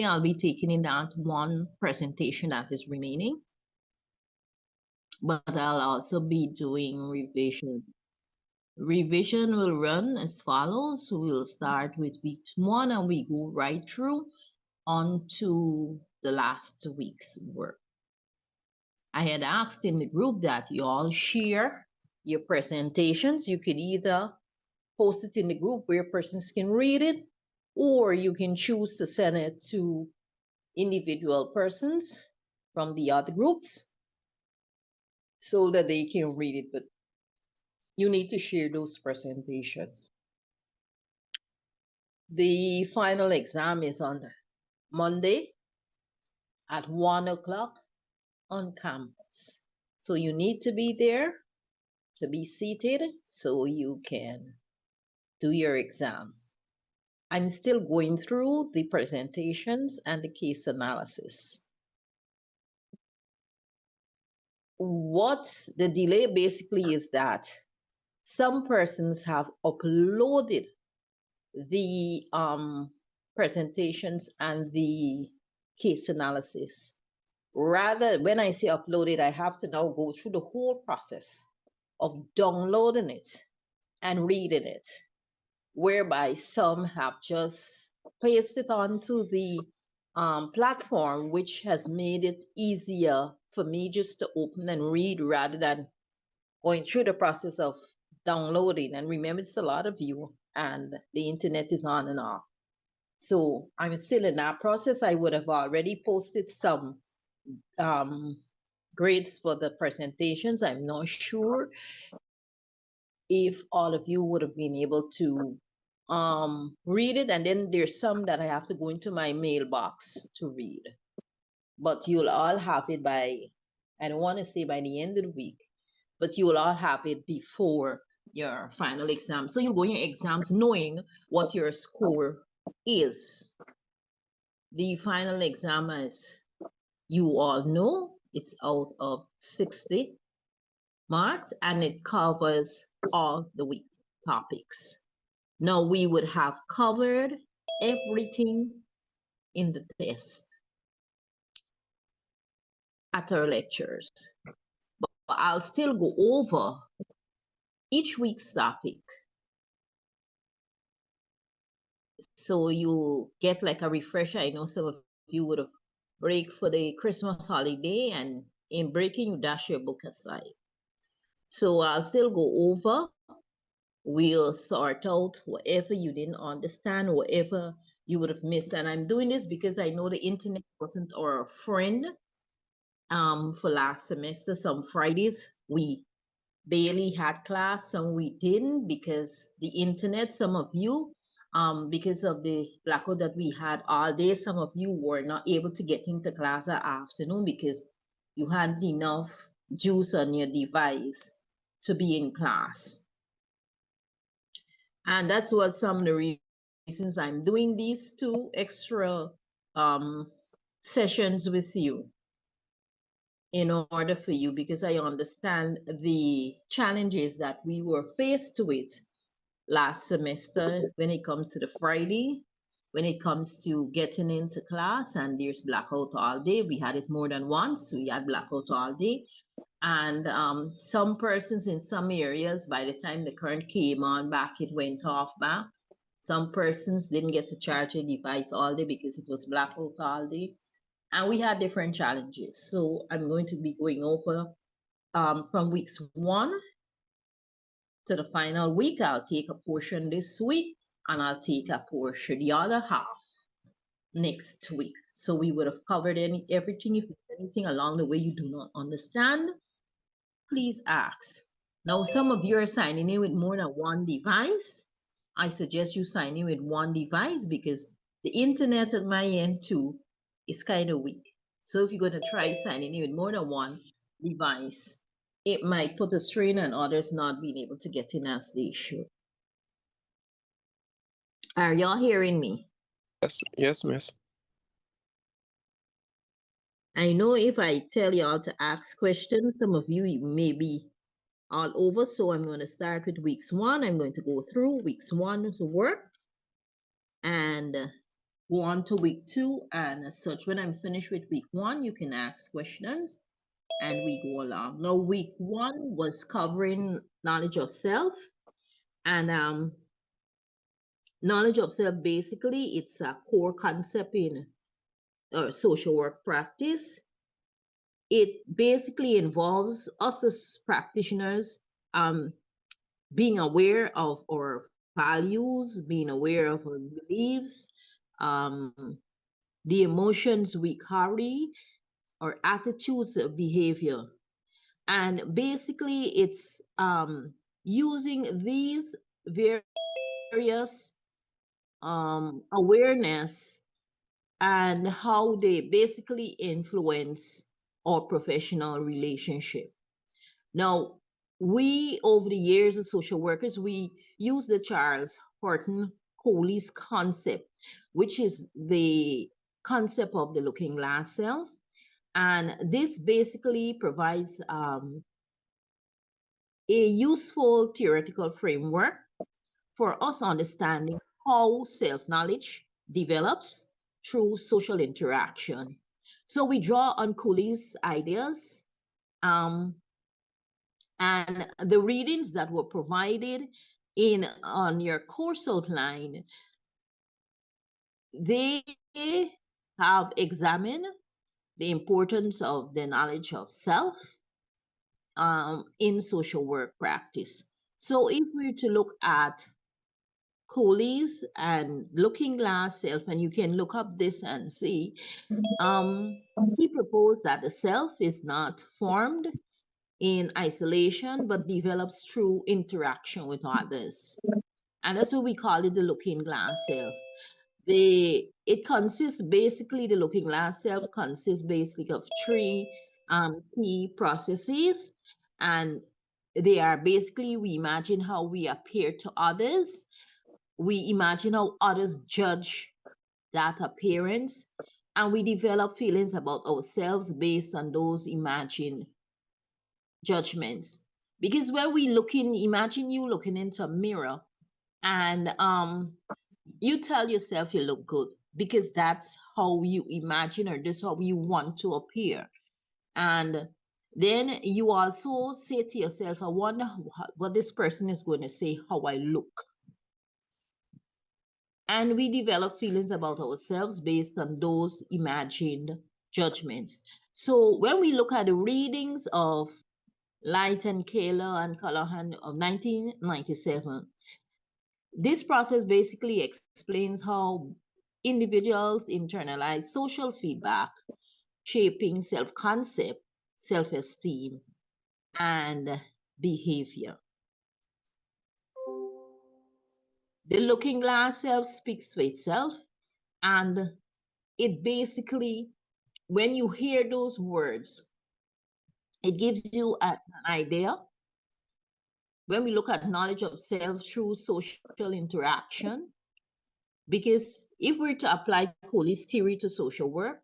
I'll be taking in that one presentation that is remaining, but I'll also be doing revision. Revision will run as follows. We'll start with week 1 and we go right through on to the last week's work. I had asked in the group that you all share your presentations. You could either post it in the group where persons can read it, or you can choose to send it to individual persons from the other groups so that they can read it, but you need to share those presentations. The final exam is on Monday at 1 o'clock on campus. So you need to be there, to be seated so you can do your exam. I'm still going through the presentations and the case analysis. What the delay basically is that some persons have uploaded the presentations and the case analysis. Rather, when I say uploaded, I have to now go through the whole process of downloading it and reading it, whereby some have just pasted it onto the platform, which has made it easier for me just to open and read rather than going through the process of downloading. And remember, it's a lot of you, and the internet is on and off. So I'm still in that process. I would have already posted some grades for the presentations. I'm not sure if all of you would have been able to read it. And then there's some that I have to go into my mailbox to read. But you'll all have it by, I don't want to say by the end of the week, but you will all have it before your final exam. So you go in your exams knowing what your score is. The final exam, as you all know, it's out of 60 marks and it covers all the week topics. Now we would have covered everything in the test at our lectures, but I'll still go over each week's topic so you get like a refresher. I know some of you would have break for the Christmas holiday, and in breaking you dash your book aside. So I'll still go over. We'll sort out whatever you didn't understand, whatever you would have missed. And I'm doing this because I know the internet wasn't our friend for last semester. Some Fridays we barely had class, some we didn't because the internet, some of you, because of the blackout that we had all day, some of you were not able to get into class that afternoon because you hadn't enough juice on your device to be in class. And that's what some of the reasons I'm doing these 2 extra sessions with you, in order for you, because I understand the challenges that we were faced with last semester when it comes to the Friday, when it comes to getting into class, and there's blackout all day. We had it more than once. We had blackout all day. And some persons in some areas, by the time the current came on back, it went off back. Some persons didn't get to charge a device all day because it was blackout all day. And we had different challenges. So I'm going to be going over from weeks 1 to the final week. I'll take a portion this week and I'll take a portion, the other half, next week. So we would have covered everything. If there's anything along the way you do not understand, please ask. Now, some of you are signing in with more than one device. I suggest you sign in with one device because the internet at my end too is kind of weak. So if you're going to try signing in with more than one device, it might put a strain on others not being able to get in as they should. Are y'all hearing me? Yes, miss. I know if I tell y'all to ask questions, some of you may be all over. So I'm going to start with weeks 1. I'm going to go through weeks 1's work. And go on to week 2, and as such, when I'm finished with week 1, you can ask questions and we go along. Now, week 1 was covering knowledge of self, and knowledge of self, basically, it's a core concept in social work practice. It basically involves us as practitioners being aware of our values, being aware of our beliefs, um, the emotions we carry, our attitudes of behavior. And basically, it's using these various awareness and how they basically influence our professional relationship. Now, we, over the years as social workers, we use the Charles Horton Coley's concept, which is the concept of the looking glass self. And this basically provides a useful theoretical framework for us understanding how self-knowledge develops through social interaction. So we draw on Cooley's ideas, and the readings that were provided on your course outline, they have examined the importance of the knowledge of self in social work practice. So if we're to look at Cooley's and looking glass self, and you can look up this and see, he proposed that the self is not formed in isolation but develops through interaction with others. And that's what we call it, the looking glass self. The looking glass self consists basically of three key processes, and they are basically, we imagine how we appear to others, we imagine how others judge that appearance, and we develop feelings about ourselves based on those imagined judgments. Because when we imagine you looking into a mirror, and you tell yourself you look good because that's how you imagine, or this how you want to appear. And then you also say to yourself, I wonder what this person is going to say how I look. And we develop feelings about ourselves based on those imagined judgments. So when we look at the readings of Light and Kaler and Callahan of 1997, this process basically explains how individuals internalize social feedback, shaping self-concept, self-esteem, and behavior. The looking glass self speaks for itself, and it basically, when you hear those words, it gives you an idea. When we look at knowledge of self through social interaction, because if we're to apply Coley's theory to social work,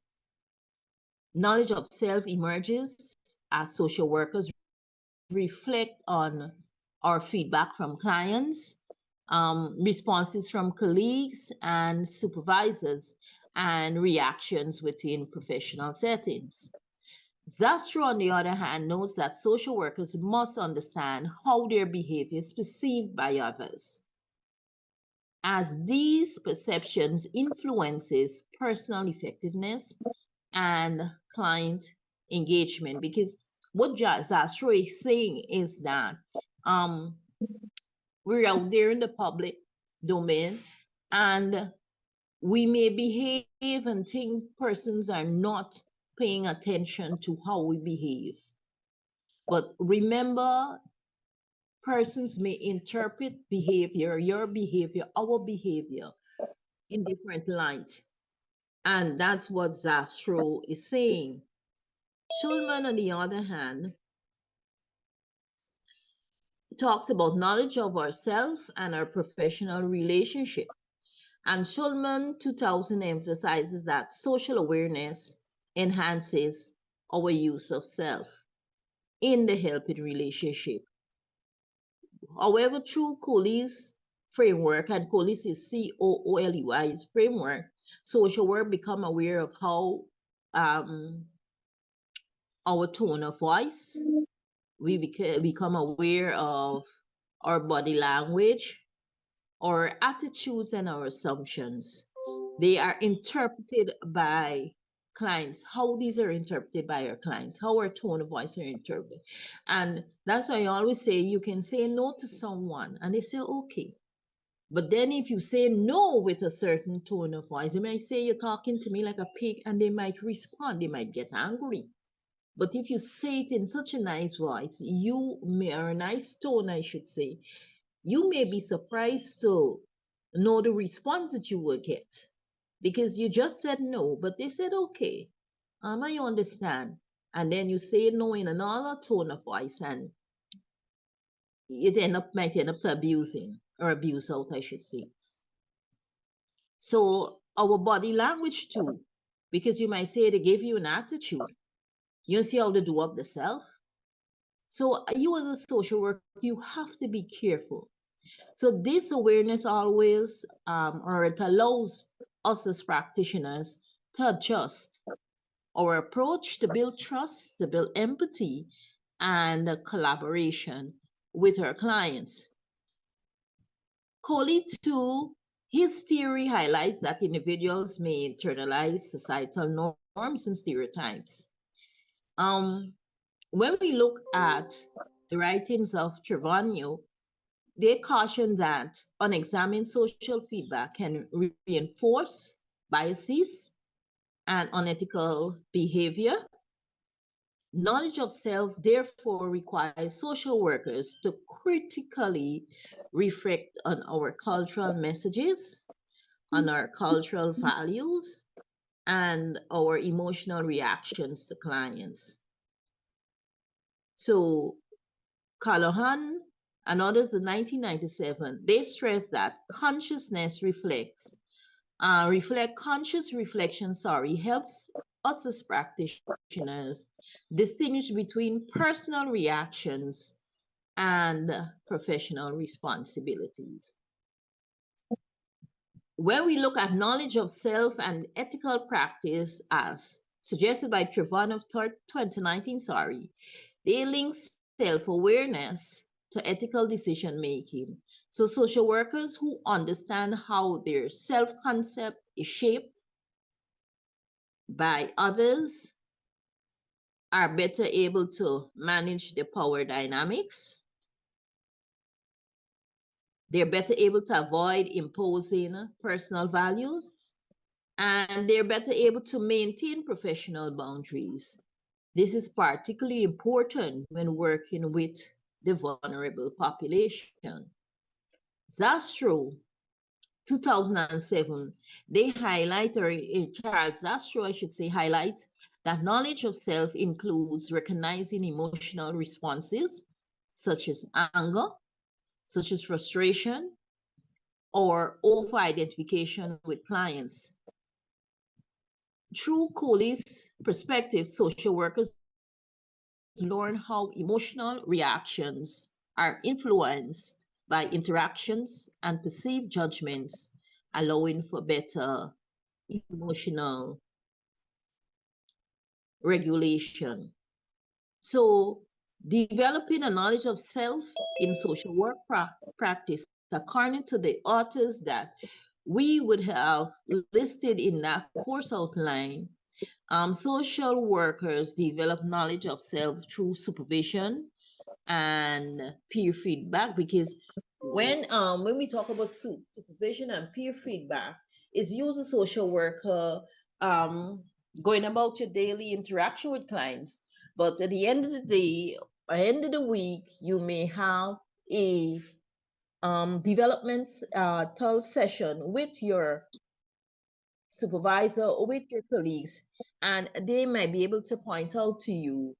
knowledge of self emerges as social workers reflect on our feedback from clients, responses from colleagues and supervisors, and reactions within professional settings. Zastrow, on the other hand, notes that social workers must understand how their behavior is perceived by others, as these perceptions influences personal effectiveness and client engagement. Because what Zastrow is saying is that we're out there in the public domain, and we may behave and think persons are not paying attention to how we behave. But remember, persons may interpret behavior, your behavior, our behavior, in different light. And that's what Zastrow is saying. Schulman, on the other hand, talks about knowledge of ourselves and our professional relationship. And Schulman 2000 emphasizes that social awareness enhances our use of self in the helping relationship. However, through Coley's framework, and Coley's is COOLEY's framework, social work become aware of how our tone of voice, we become aware of our body language, our attitudes, and our assumptions. They are interpreted by clients, how these are interpreted by our clients, how our tone of voice are interpreted. And that's why I always say you can say no to someone and they say, okay. But then if you say no with a certain tone of voice, they might say you're talking to me like a pig and they might respond, they might get angry. But if you say it in such a nice voice, or a nice tone, I should say, you may be surprised to know the response that you will get because you just said no, but they said okay. I understand. And then you say no in another tone of voice, and might end up to abusing or abuse out, I should say. So our body language too, because you might say they gave you an attitude. You see how they do up the self. So you as a social worker, you have to be careful. So this awareness always, or it allows us as practitioners to adjust our approach to build trust, to build empathy, and collaboration with our clients. Coley, too, his theory highlights that individuals may internalize societal norms and stereotypes. When we look at the writings of Trevano, they caution that unexamined social feedback can reinforce biases and unethical behavior. Knowledge of self, therefore, requires social workers to critically reflect on our cultural messages, on our cultural values, and our emotional reactions to clients. So, Callahan and others in 1997, they stress that consciousness conscious reflection, helps us as practitioners distinguish between personal reactions and professional responsibilities. When we look at knowledge of self and ethical practice as suggested by Trevano of 2019, they link self-awareness to ethical decision making. So social workers who understand how their self-concept is shaped by others are better able to manage the power dynamics. They're better able to avoid imposing personal values, and they're better able to maintain professional boundaries. This is particularly important when working with the vulnerable population. Zastrow, 2007, they highlight, or Charles Zastrow, I should say, highlights that knowledge of self includes recognizing emotional responses such as anger, such as frustration, or over-identification with clients. Through Coley's perspective, social workers learn how emotional reactions are influenced by interactions and perceived judgments, allowing for better emotional regulation. So, developing a knowledge of self in social work practice, according to the authors that we would have listed in that course outline, social workers develop knowledge of self through supervision and peer feedback, because when we talk about supervision and peer feedback, is use a social worker um, going about your daily interaction with clients, but at the end of the day, at the end of the week, you may have a development session with your supervisor or with your colleagues, and they might be able to point out to you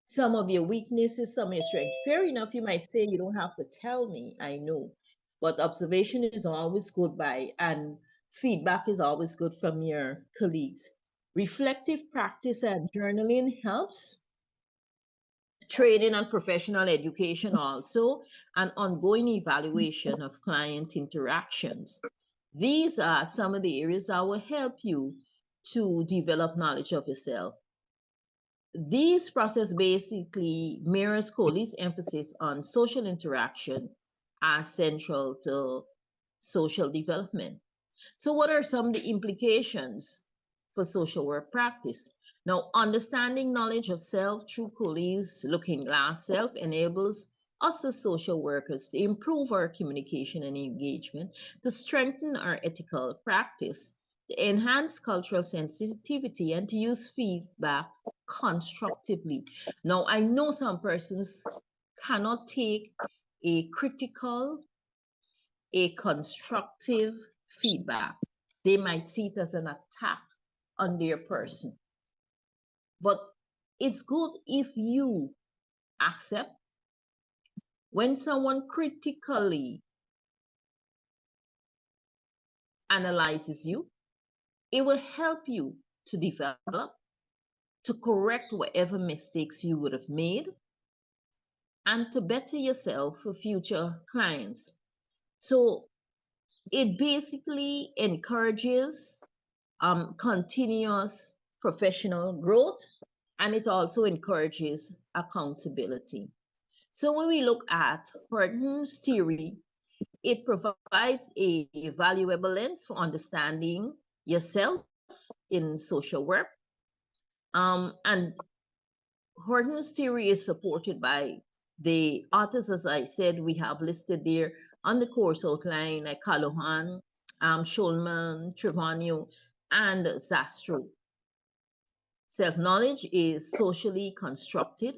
some of your weaknesses, some of your strengths. Fair enough, you might say you don't have to tell me, I know. But observation is always good and feedback is always good from your colleagues. Reflective practice and journaling helps. Training and professional education also, and ongoing evaluation of client interactions. These are some of the areas that will help you to develop knowledge of yourself. This process basically mirrors Coley's emphasis on social interaction as central to social development. So, what are some of the implications for social work practice? Now, understanding knowledge of self through Coley's Looking Glass Self enables us as social workers to improve our communication and engagement, to strengthen our ethical practice, to enhance cultural sensitivity, and to use feedback constructively. Now, I know some persons cannot take a critical, a constructive feedback. They might see it as an attack on their person. But it's good if you accept when someone critically analyzes you, it will help you to develop, to correct whatever mistakes you would have made, and to better yourself for future clients. So it basically encourages continuous professional growth, and it also encourages accountability. So when we look at Horton's theory, it provides a valuable lens for understanding yourself in social work. And Horton's theory is supported by the authors, as I said, we have listed there on the course outline, like Callahan, Schulman, Trevano, and Zastrow. Self-knowledge is socially constructed,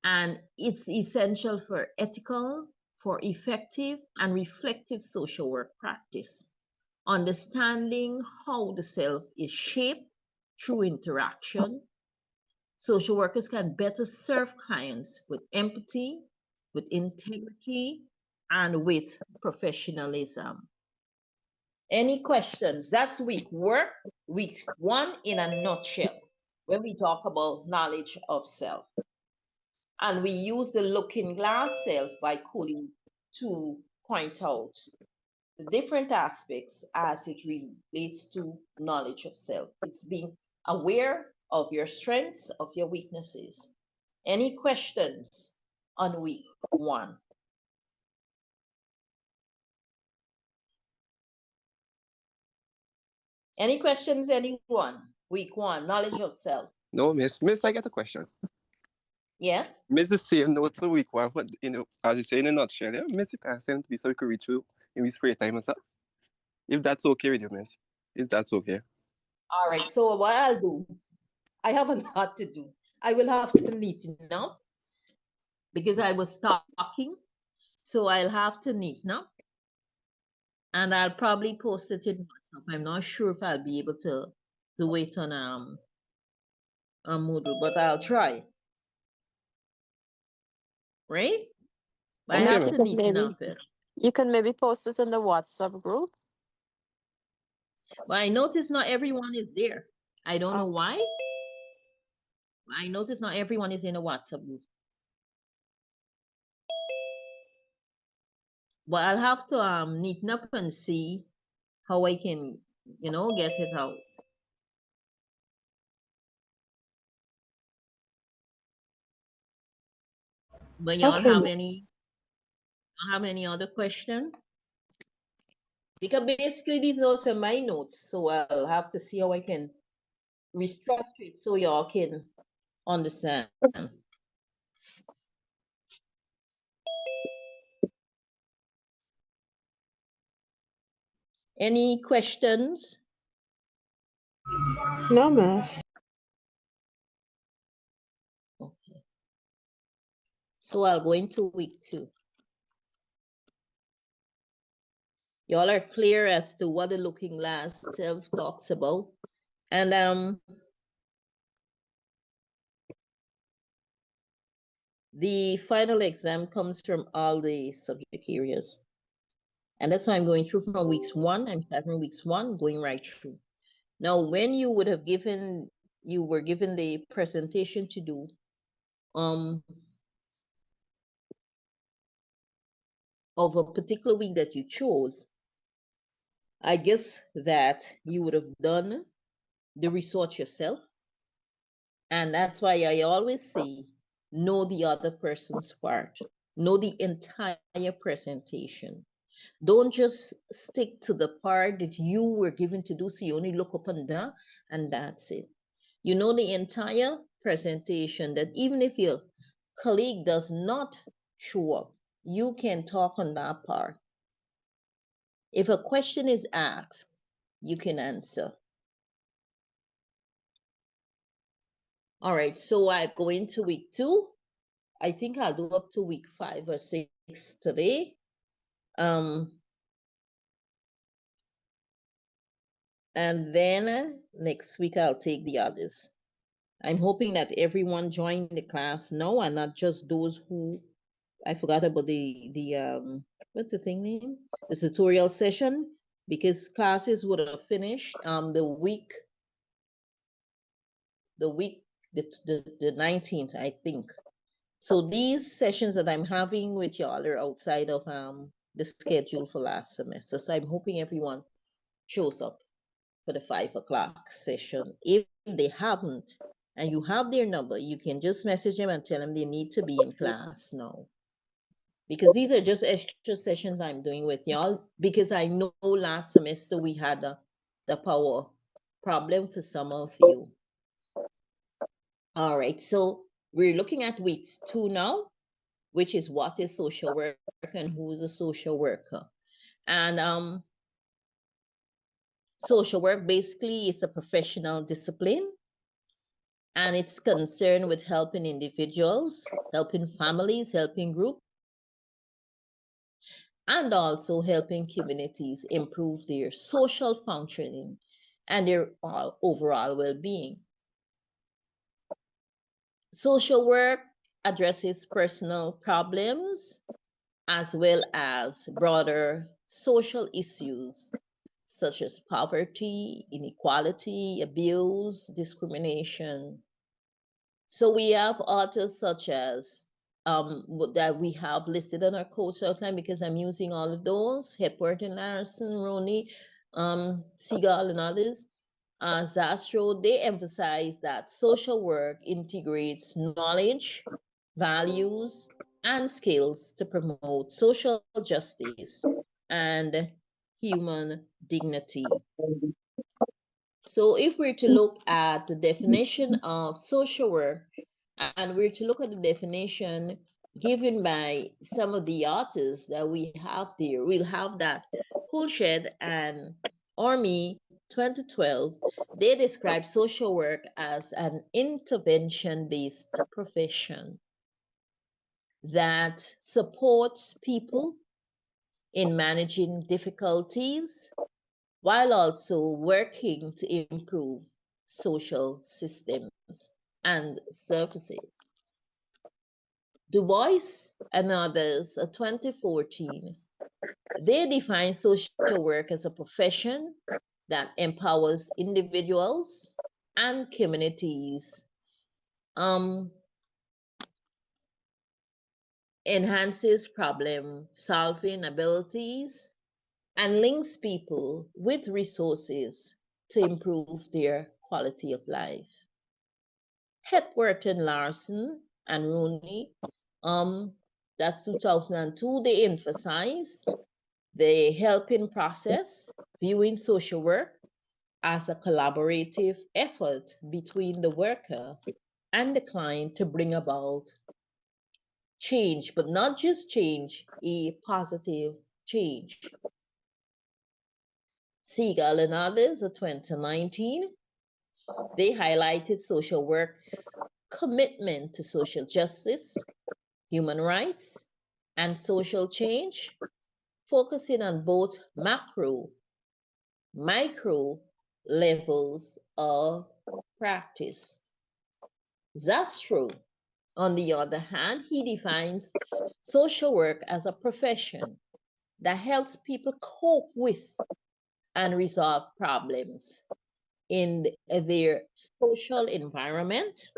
and it's essential for ethical, for effective, and reflective social work practice. Understanding how the self is shaped through interaction, social workers can better serve clients with empathy, with integrity, and with professionalism. Any questions? That's week one in a nutshell, when we talk about knowledge of self. And we use the Looking Glass Self by Coley to point out the different aspects as it relates to knowledge of self. It's being aware of your strengths, of your weaknesses. Any questions on week one? Any questions, anyone? Week one, knowledge of self. No, Miss. Miss, I got a question. Yes? Miss, the same notes for week one, but, as you say in a nutshell, yeah? Miss, it can send to be so we could read through in we spare time and stuff. If that's okay with you, Miss. If that's okay. All right, so what I'll do, I have a lot to do. I will have to neaten up because I was talking, so I'll have to neaten up. And I'll probably post it in WhatsApp. I'm not sure if I'll be able to do it on Moodle, but I'll try. Right? But I Okay, have Miss. to neaten up it. You can maybe post it in the WhatsApp group. But I notice not everyone is there. I don't know Oh. why. I notice not everyone is in a WhatsApp group. But I'll have to neaten up and see how I can, get it out. But y'all Okay. have any other question? Because basically these notes are my notes, so I'll have to see how I can restructure it so y'all can understand. Any questions? No, miss. Okay. So I'll go into week two. Y'all are clear as to what the Looking Glass Self talks about. And the final exam comes from all the subject areas. And that's why I'm going through from weeks one. I'm starting weeks one, going right through. Now, when you were given the presentation to do, of a particular week that you chose, I guess that you would have done the research yourself. And that's why I always say, know the other person's part, know the entire presentation. Don't just stick to the part that you were given to do, so you only look up and down, and that's it. You know the entire presentation, that even if your colleague does not show up, you can talk on that part. If a question is asked, you can answer. All right, so I go into week 2. I think I'll do up to week 5 or 6 today. And then next week I'll take the others. I'm hoping that everyone join the class now, and not just those who, I forgot about the what's the thing name? The tutorial session, because classes would have finished the 19th, I think. So these sessions that I'm having with y'all are outside of the schedule for last semester. So I'm hoping everyone shows up for the 5 o'clock session. If they haven't, and you have their number, you can just message them and tell them they need to be in class now. Because these are just extra sessions I'm doing with y'all, because I know last semester we had the power problem for some of you. All right, so we're looking at week 2 now, which is what is social work and who is a social worker. And social work basically is a professional discipline, and it's concerned with helping individuals, helping families, helping groups, and also helping communities improve their social functioning and their overall well-being. Social work addresses personal problems as well as broader social issues such as poverty, inequality, abuse, discrimination. So we have authors such as that we have listed on our course outline, because I'm using all of those: Hepworth and Larson, Roney, Seagal, and others. Zastrow, they emphasize that social work integrates knowledge, values, and skills to promote social justice and human dignity. So if we're to look at the definition of social work, and we're to look at the definition given by some of the authors that we have there, we'll have that Hulshed and Orme 2012. They describe social work as an intervention-based profession that supports people in managing difficulties while also working to improve social systems and services. Du Bois and others, 2014, they define social work as a profession that empowers individuals and communities, enhances problem-solving abilities, and links people with resources to improve their quality of life. Hepworth and Larson and Rooney, that's 2002, they emphasize the helping process, viewing social work as a collaborative effort between the worker and the client to bring about change, but not just change, a positive change. Seagal and others, 2019, they highlighted social work's commitment to social justice, human rights, and social change, focusing on both macro, micro levels of practice. Zastrow, on the other hand, he defines social work as a profession that helps people cope with and resolve problems in their social environment,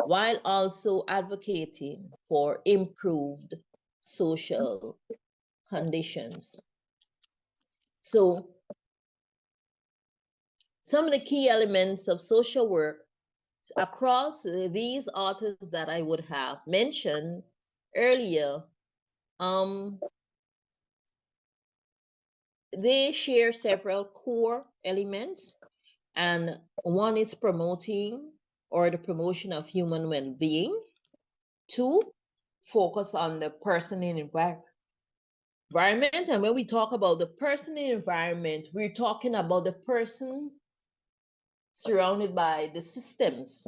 while also advocating for improved social conditions. So some of the key elements of social work across these authors that I would have mentioned earlier, they share several core elements, and one is promoting or the promotion of human well-being. Two, focus on the person and environment. And when we talk about the person and environment, we're talking about the person surrounded by the systems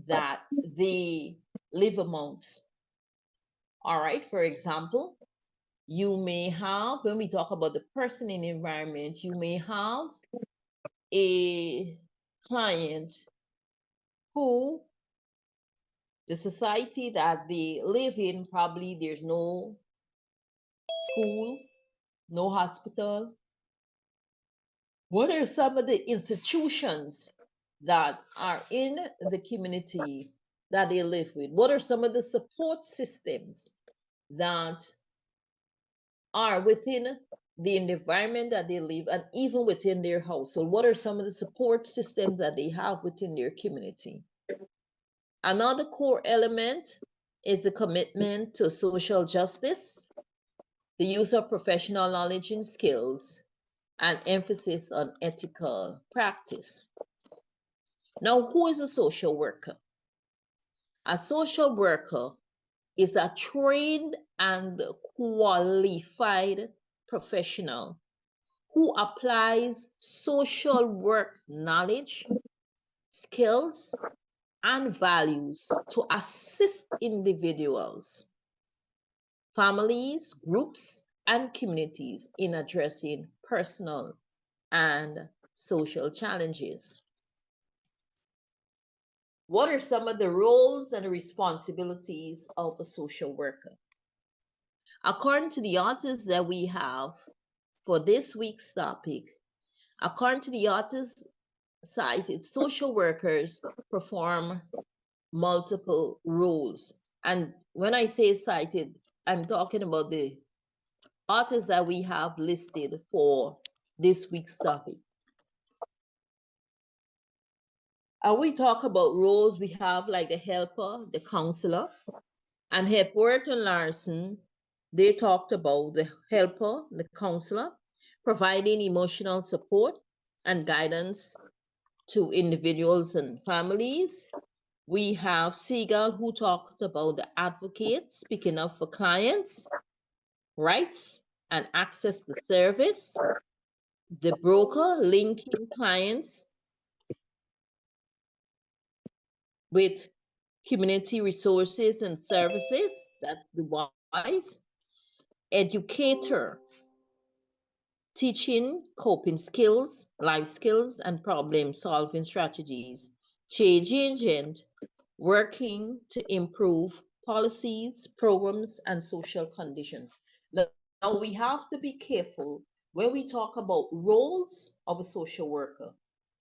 that they live amongst. All right, for example, you may have, when we talk about the person in environment, you may have a client who the society that they live in, probably there's no school, no hospital. What are some of the institutions that are in the community that they live with? What are some of the support systems that are within the environment that they live and even within their household? What are some of the support systems that they have within their community? Another core element is the commitment to social justice, the use of professional knowledge and skills, and emphasis on ethical practice. Now, who is a social worker? A social worker is a trained and qualified professional who applies social work knowledge, skills, and values to assist individuals, families, groups, and communities in addressing personal and social challenges. What are some of the roles and responsibilities of a social worker? According to the authors that we have for this week's topic, according to the authors cited, social workers perform multiple roles. And when I say cited, I'm talking about the authors that we have listed for this week's topic. And we talk about roles, we have like the helper, the counselor, and Hepworth and Larson, they talked about the helper, the counselor, providing emotional support and guidance to individuals and families. We have Seagal, who talked about the advocate, speaking up for clients, rights, and access to service. The broker, linking clients with community resources and services. That's the wise. Educator, teaching coping skills, life skills, and problem solving strategies. Change agent, working to improve policies, programs, and social conditions. Now we have to be careful when we talk about roles of a social worker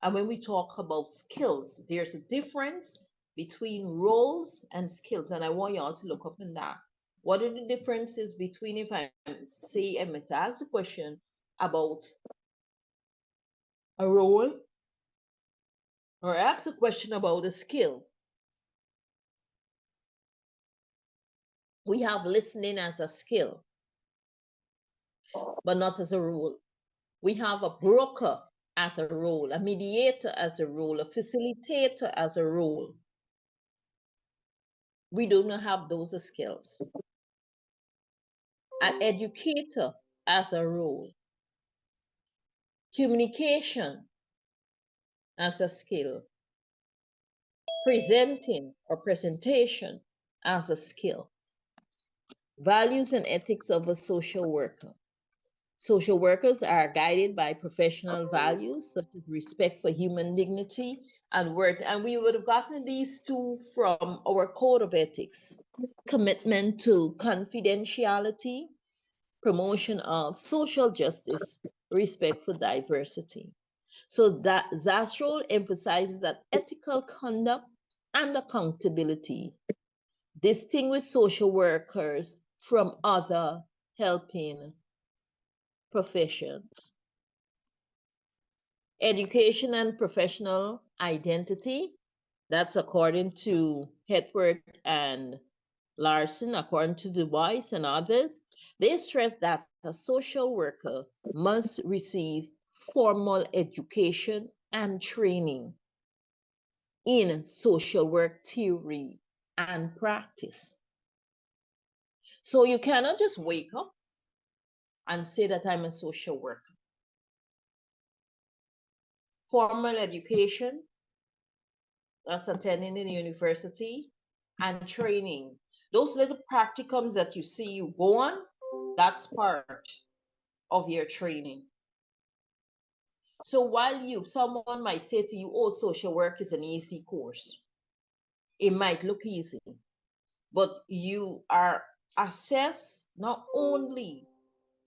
and when we talk about skills. There's a difference between roles and skills, and I want y'all to look up in that. What are the differences between, if I say I'm to ask a question about a role or ask a question about a skill? We have listening as a skill, but not as a role. We have a broker as a role, a mediator as a role, a facilitator as a role. We do not have those skills. An educator as a role. Communication as a skill. Presenting or presentation as a skill. Values and ethics of a social worker. Social workers are guided by professional values such as respect for human dignity and worth. And we would have gotten these two from our code of ethics. Commitment to confidentiality, promotion of social justice, respect for diversity. So that Zastrow emphasizes that ethical conduct and accountability distinguish social workers from other helping professions. Education and professional identity, that's according to Hepworth and Larson, according to Du Bois and others. They stress that a social worker must receive formal education and training in social work theory and practice. So you cannot just wake up and say that I'm a social worker. Formal education, that's attending the university, and training. Those little practicums that you see you go on, that's part of your training. So while someone might say to you, oh, social work is an easy course, it might look easy, but you are assessed not only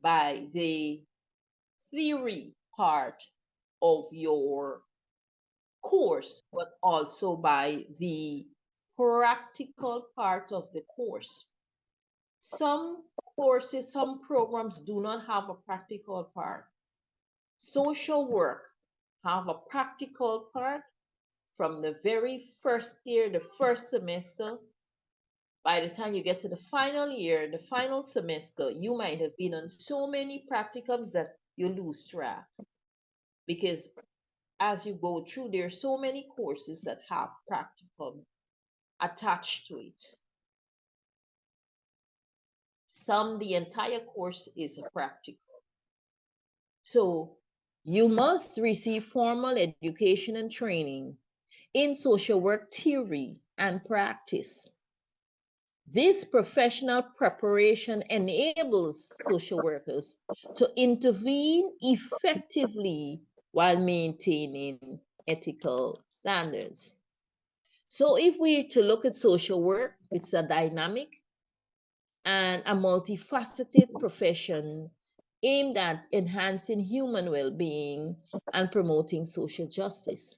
by the theory part of your course, but also by the practical part of the course. Some courses, some programs do not have a practical part. Social work have a practical part from the very first year, the first semester. By the time you get to the final year, the final semester, you might have been on so many practicums that you lose track. Because as you go through, there are so many courses that have practicum attached to it. Some, the entire course is a practical. So you must receive formal education and training in social work theory and practice. This professional preparation enables social workers to intervene effectively while maintaining ethical standards. So if we to look at social work, it's a dynamic and a multifaceted profession aimed at enhancing human well-being and promoting social justice.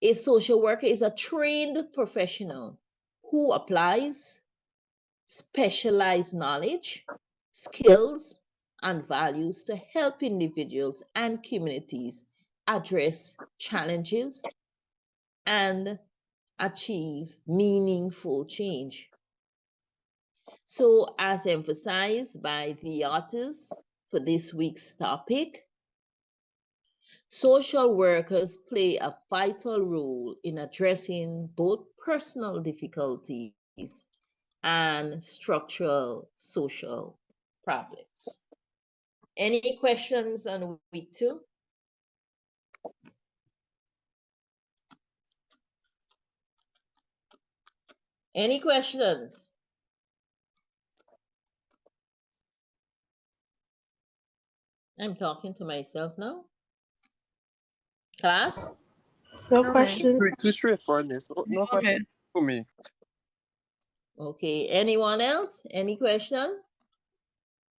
A social worker is a trained professional who applies specialized knowledge, skills, and values to help individuals and communities address challenges and achieve meaningful change. So, as emphasized by the authors for this week's topic, social workers play a vital role in addressing both personal difficulties and structural social problems. Any questions on week 2? Any questions? I'm talking to myself now. Class? No question. Too straightforward, miss. No question for me. Okay, anyone else? Any question?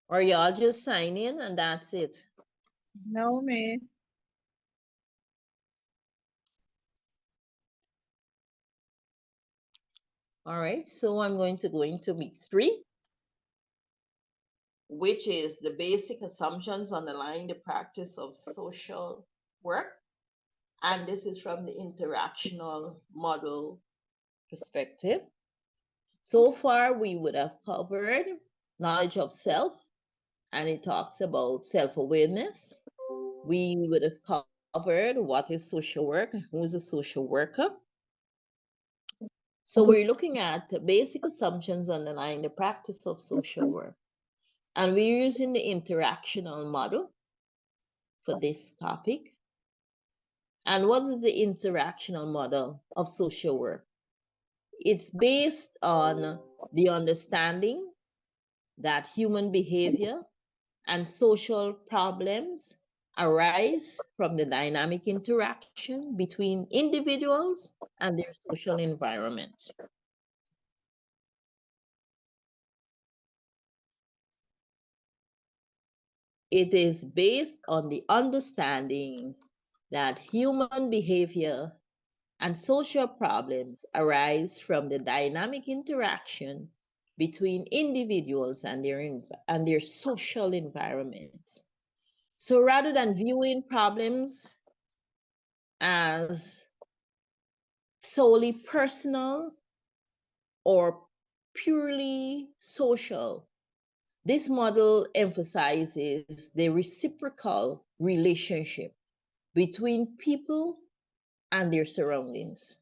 Or y'all just sign in and that's it? No, miss. All right, so I'm going to go into week 3, which is the basic assumptions underlying the practice of social work. And this is from the interactional model perspective. So far, we would have covered knowledge of self, and it talks about self-awareness. We would have covered what is social work, who is a social worker. So we're looking at basic assumptions underlying the practice of social work. And we're using the interactional model for this topic. And what is the interactional model of social work? It's based on the understanding that human behavior and social problems arise from the dynamic interaction between individuals and their social environment. It is based on the understanding that human behavior and social problems arise from the dynamic interaction between individuals and their social environment. So rather than viewing problems as solely personal or purely social, this model emphasizes the reciprocal relationship between people and their surroundings.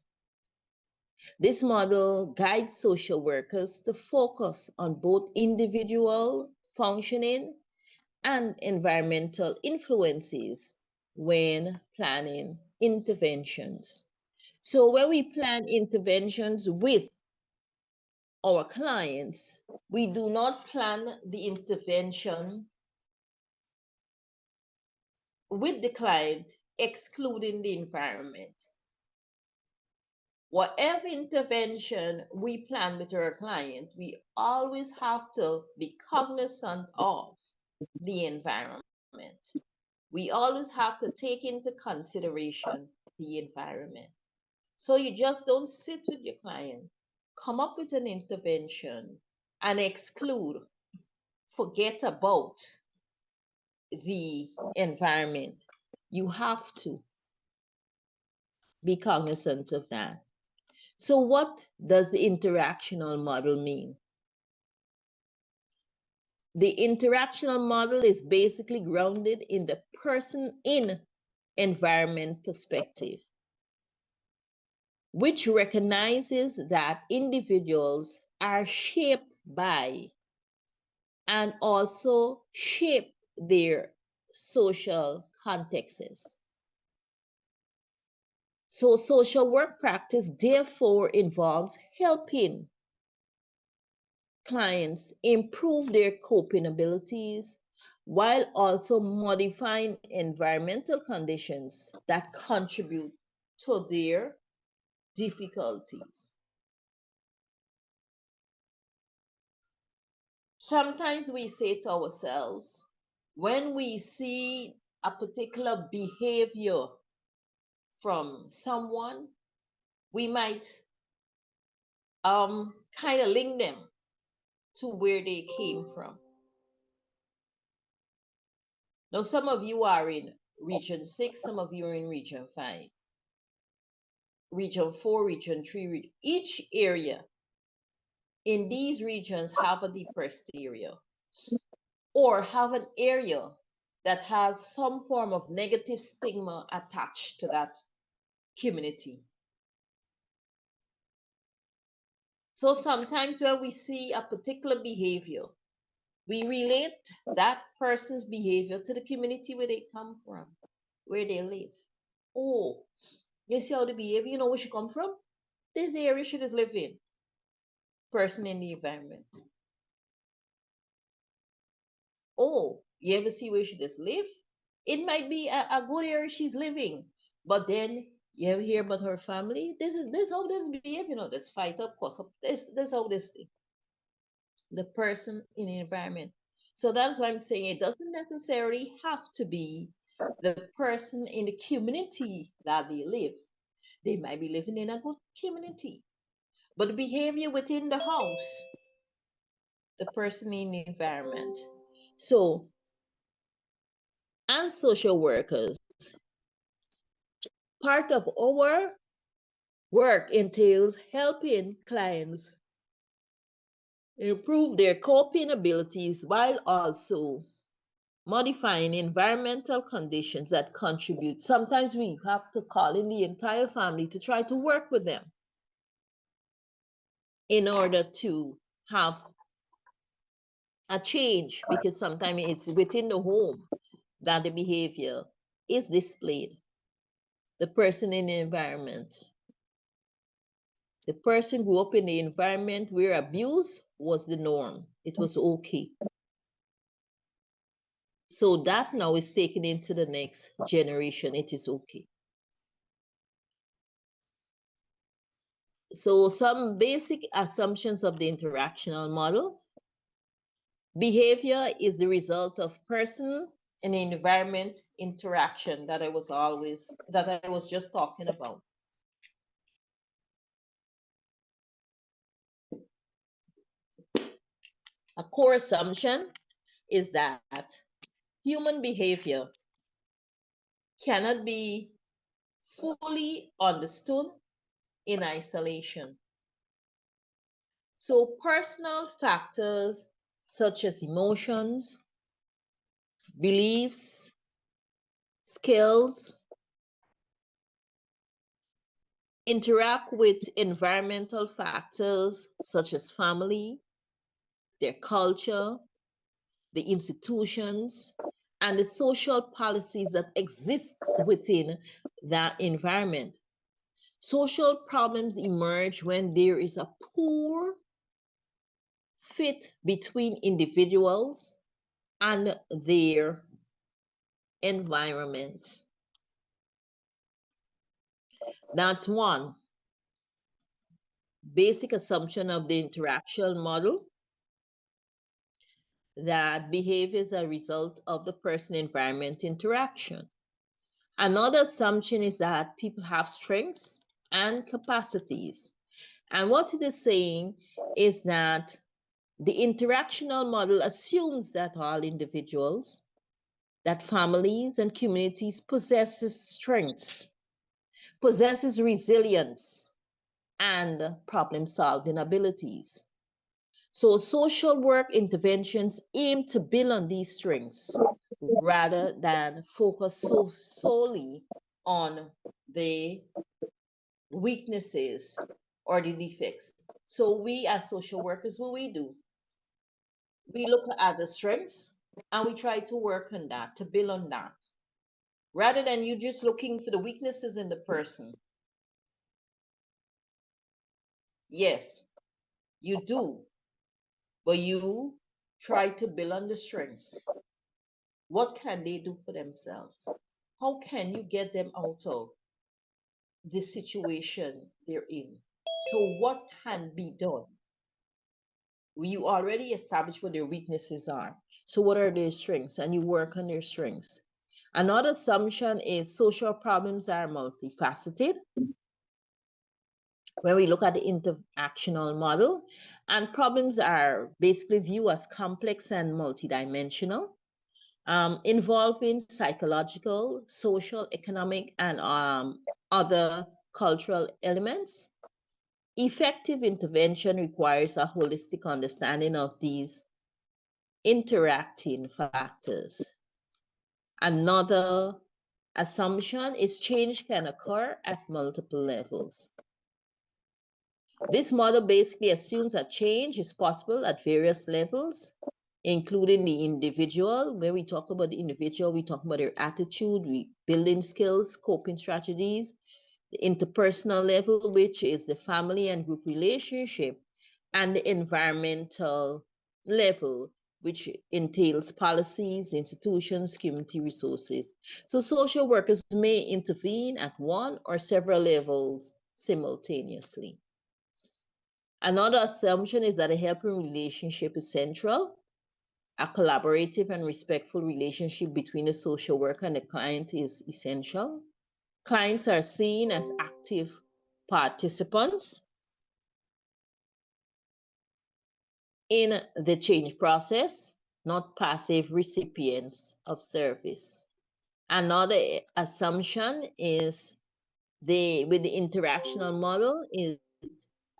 This model guides social workers to focus on both individual functioning and environmental influences when planning interventions. So when we plan interventions with our clients, we do not plan the intervention with the client excluding the environment. Whatever intervention we plan with our client, we always have to be cognizant of the environment. We always have to take into consideration the environment. So you just don't sit with your client, come up with an intervention and exclude, forget about the environment. You have to be cognizant of that. So what does the interactional model mean? The interactional model is basically grounded in the person in environment perspective, which recognizes that individuals are shaped by and also shape their social contexts. So social work practice therefore involves helping clients improve their coping abilities while also modifying environmental conditions that contribute to their difficulties. Sometimes we say to ourselves, when we see a particular behavior from someone, we might kind of link them to where they came from. Now, some of you are in region 6, some of you are in region 5, region 4, region 3. Each area in these regions have a depressed area or have an area that has some form of negative stigma attached to that community. So sometimes when we see a particular behavior, we relate that person's behavior to the community where they come from, where they live. Oh, you see how the behavior, you know where she come from? This is the area she just live in. Person in the environment. Oh, you ever see where she just live? It might be a good area she's living, but then you ever hear about her family? This how this behave, you know, this fight up, cause up, this how this thing. The person in the environment. So that's why I'm saying it doesn't necessarily have to be the person in the community that they live. They might be living in a good community, but the behavior within the house, the person in the environment. So, as social workers, part of our work entails helping clients improve their coping abilities while also modifying environmental conditions that contribute. Sometimes we have to call in the entire family to try to work with them in order to have a change, because sometimes it's within the home that the behavior is displayed. The person in the environment. The person grew up in the environment where abuse was the norm. It was okay. So that now is taken into the next generation. It is okay. So some basic assumptions of the interactional model. Behavior is the result of person and environment interaction that I was just talking about. A core assumption is that human behavior cannot be fully understood in isolation. So personal factors such as emotions, beliefs, skills interact with environmental factors such as family, their culture, the institutions, and the social policies that exist within that environment. Social problems emerge when there is a poor fit between individuals and their environment. That's one basic assumption of the interaction model, that behavior is a result of the person-environment interaction. Another assumption is that people have strengths and capacities. And what it is saying is that the interactional model assumes that all individuals, that families and communities possesses strengths, possesses resilience and problem-solving abilities. So social work interventions aim to build on these strengths rather than focus solely on the weaknesses or the defects. So we as social workers, what we do, we look at the strengths and we try to work on that, to build on that, rather than you just looking for the weaknesses in the person. Yes, you do, but you try to build on the strengths. What can they do for themselves? How can you get them out of the situation they're in? So what can be done? You already established what their weaknesses are. So what are their strengths? And you work on their strengths. Another assumption is social problems are multifaceted. When we look at the interactional model, and problems are basically viewed as complex and multidimensional, involving psychological, social, economic, and other cultural elements. Effective intervention requires a holistic understanding of these interacting factors. Another assumption is change can occur at multiple levels. This model basically assumes that change is possible at various levels, including the individual. When we talk about the individual, we talk about their attitude, building skills, coping strategies, the interpersonal level, which is the family and group relationship, and the environmental level, which entails policies, institutions, community resources. So social workers may intervene at one or several levels simultaneously. Another assumption is that a helping relationship is central. A collaborative and respectful relationship between the social worker and the client is essential. Clients are seen as active participants in the change process, not passive recipients of service. Another assumption is with the interactional model is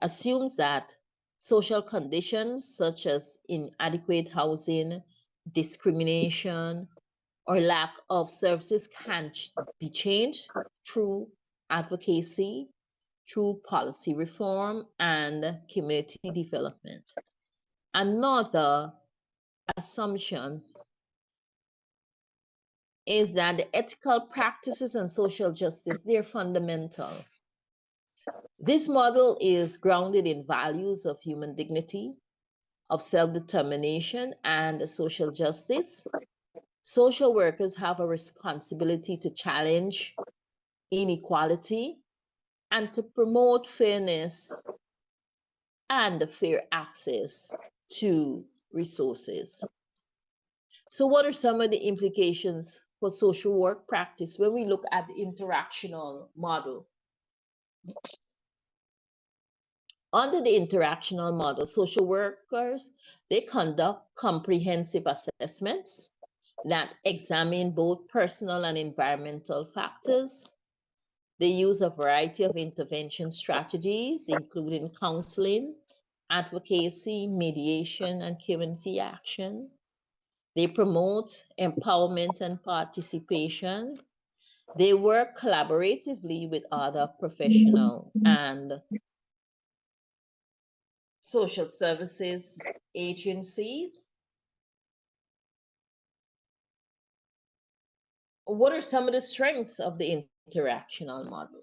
assumes that social conditions such as inadequate housing, discrimination, or lack of services can be changed through advocacy, through policy reform, and community development. Another assumption is that the ethical practices and social justice, they're fundamental. This model is grounded in values of human dignity, of self-determination, and social justice. Social workers have a responsibility to challenge inequality and to promote fairness and fair access to resources. So what are some of the implications for social work practice when we look at the interactional model? Under the interactional model, social workers, they conduct comprehensive assessments that examine both personal and environmental factors. They use a variety of intervention strategies, including counseling, advocacy, mediation, and community action. They promote empowerment and participation. They work collaboratively with other professional and social services agencies. What are some of the strengths of the interactional model?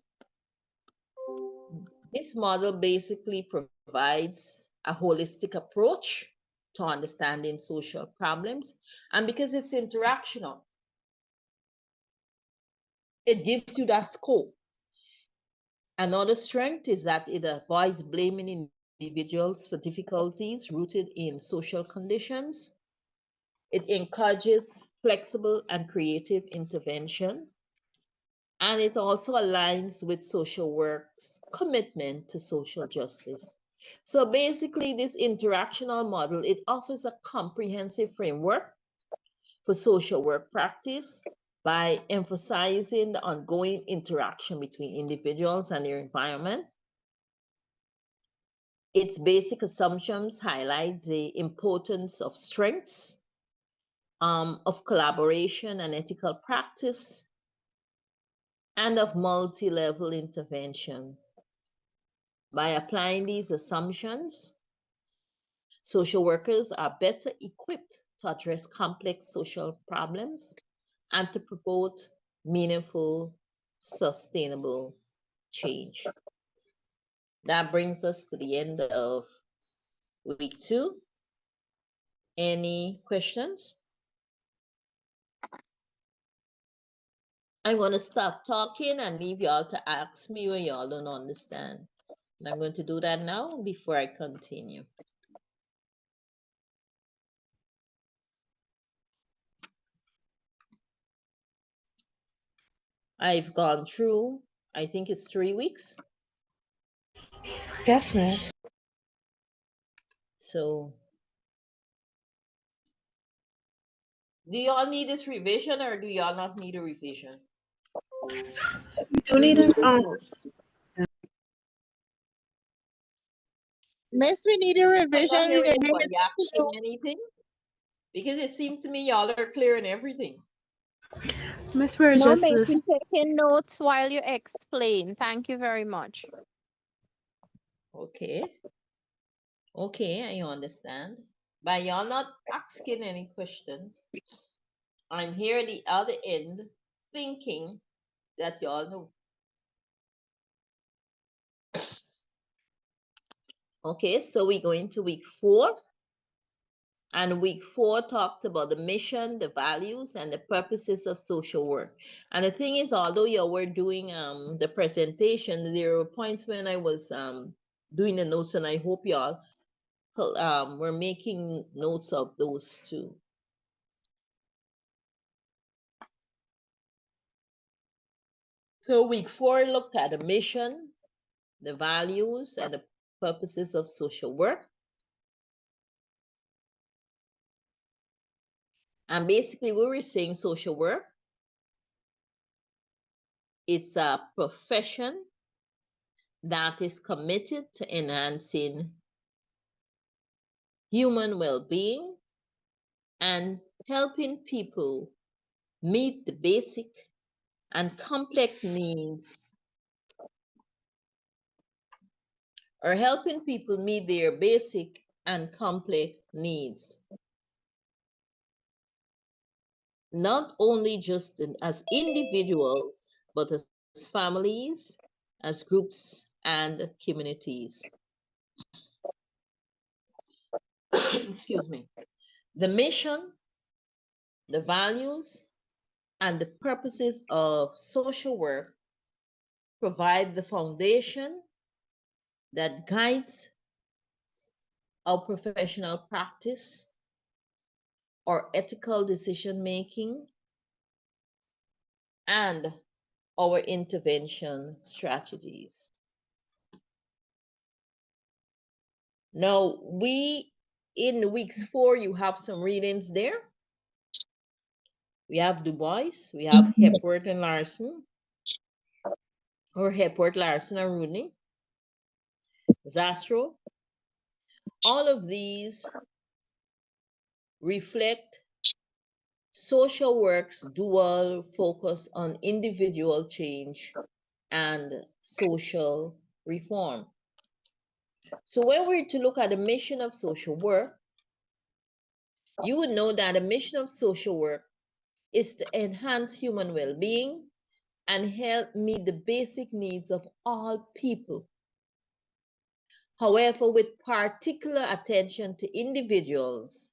This model basically provides a holistic approach to understanding social problems, and because it's interactional, it gives you that scope. Another strength is that it avoids blaming individuals for difficulties rooted in social conditions. It encourages flexible and creative intervention, and it also aligns with social work's commitment to social justice. So basically, this interactional model, it offers a comprehensive framework for social work practice by emphasizing the ongoing interaction between individuals and their environment. Its basic assumptions highlight the importance of strengths, of collaboration and ethical practice, and of multi-level intervention. By applying these assumptions, social workers are better equipped to address complex social problems and to promote meaningful, sustainable change. That brings us to the end of week 2. Any questions? I'm going to stop talking and leave y'all to ask me when y'all don't understand. And I'm going to do that now before I continue. I've gone through, I think it's 3 weeks. Yes, miss. So, do y'all need this revision or do y'all not need a revision? You need an Miss, we need a I'm revision. not hearing Your name anybody is asking anything because it seems to me y'all are clear in everything. Miss, we're No, just Miss, listening. we're taking notes while you explain. Thank you very much. Okay. Okay, I understand. But y'all not asking any questions. I'm here at the other end thinking that y'all know. Okay, so we go into week 4. And week 4 talks about the mission, the values, and the purposes of social work. And the thing is, although you were doing the presentation, there were points when I was doing the notes, and I hope y'all were making notes of those too. So week 4 looked at the mission, the values, and the purposes of social work. And basically, we were saying social work, it's a profession that is committed to enhancing human well-being and helping people meet the basic and complex needs, or helping people meet their basic and complex needs. Not only just as individuals, but as families, as groups and communities. Excuse me. The mission, the values, and the purposes of social work provide the foundation that guides our professional practice, our ethical decision making, and our intervention strategies. Now, in weeks 4, you have some readings there. We have Du Bois, we have Hepworth and Larson, or Hepworth, Larson and Rooney, Zastrow. All of these reflect social work's dual focus on individual change and social reform. So when we're to look at the mission of social work, you would know that the mission of social work is to enhance human well-being and help meet the basic needs of all people. However, with particular attention to individuals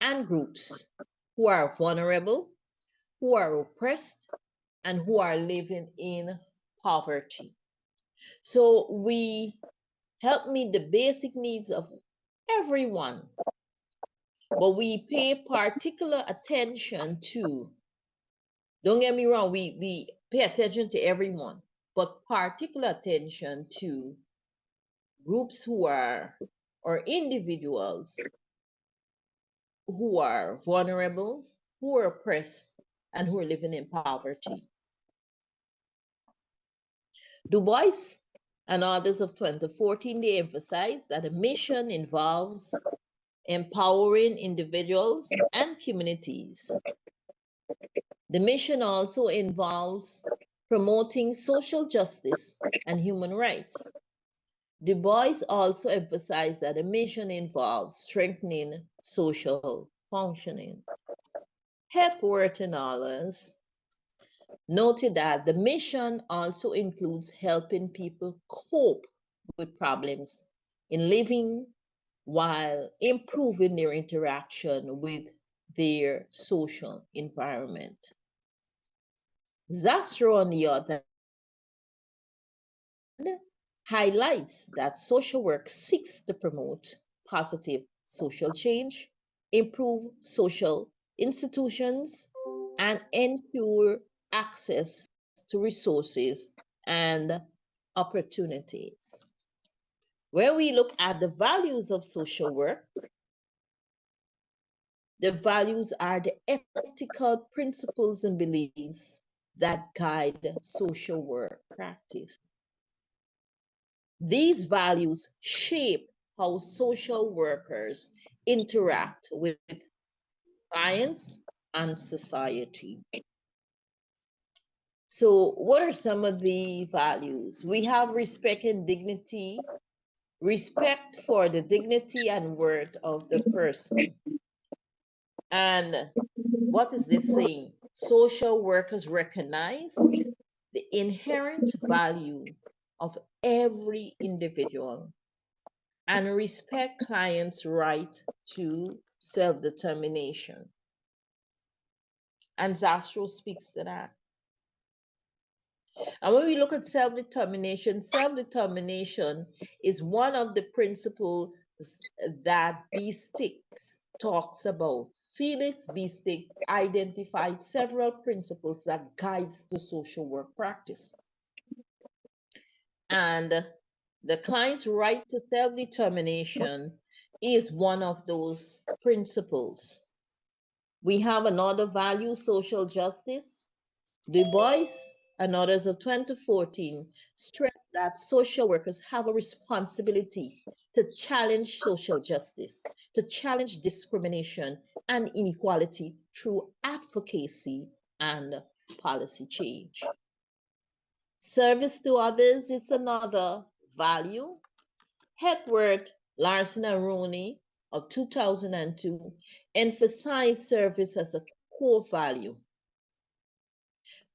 and groups who are vulnerable, who are oppressed, and who are living in poverty. So we help meet the basic needs of everyone, but we pay particular attention to, don't get me wrong, we pay attention to everyone, but particular attention to groups who are, or individuals who are vulnerable, who are oppressed, and who are living in poverty. Du Bois and others of 2014, they emphasize that the mission involves empowering individuals and communities. The mission also involves promoting social justice and human rights. Du Bois also emphasized that the mission involves strengthening social functioning. Hepworth and others noted that the mission also includes helping people cope with problems in living while improving their interaction with their social environment. Zastrow, on the other hand, highlights that social work seeks to promote positive social change, improve social institutions, and ensure access to resources and opportunities. When we look at the values of social work, the values are the ethical principles and beliefs that guide social work practice. These values shape how social workers interact with clients and society. So, what are some of the values? We have respect and dignity, respect for the dignity and worth of the person. And what is this saying? Social workers recognize the inherent value of every individual and respect clients' right to self-determination. And Zastrow speaks to that. And when we look at self-determination is one of the principles that Bstick talks about. Felix Bstick identified several principles that guides the social work practice. And the client's right to self-determination is one of those principles. We have another value, social justice. Du Bois and others of 2014 stressed that social workers have a responsibility to challenge social justice, to challenge discrimination and inequality through advocacy and policy change. Service to others is another value. Hepworth, Larson and Rooney of 2002 emphasized service as a core value,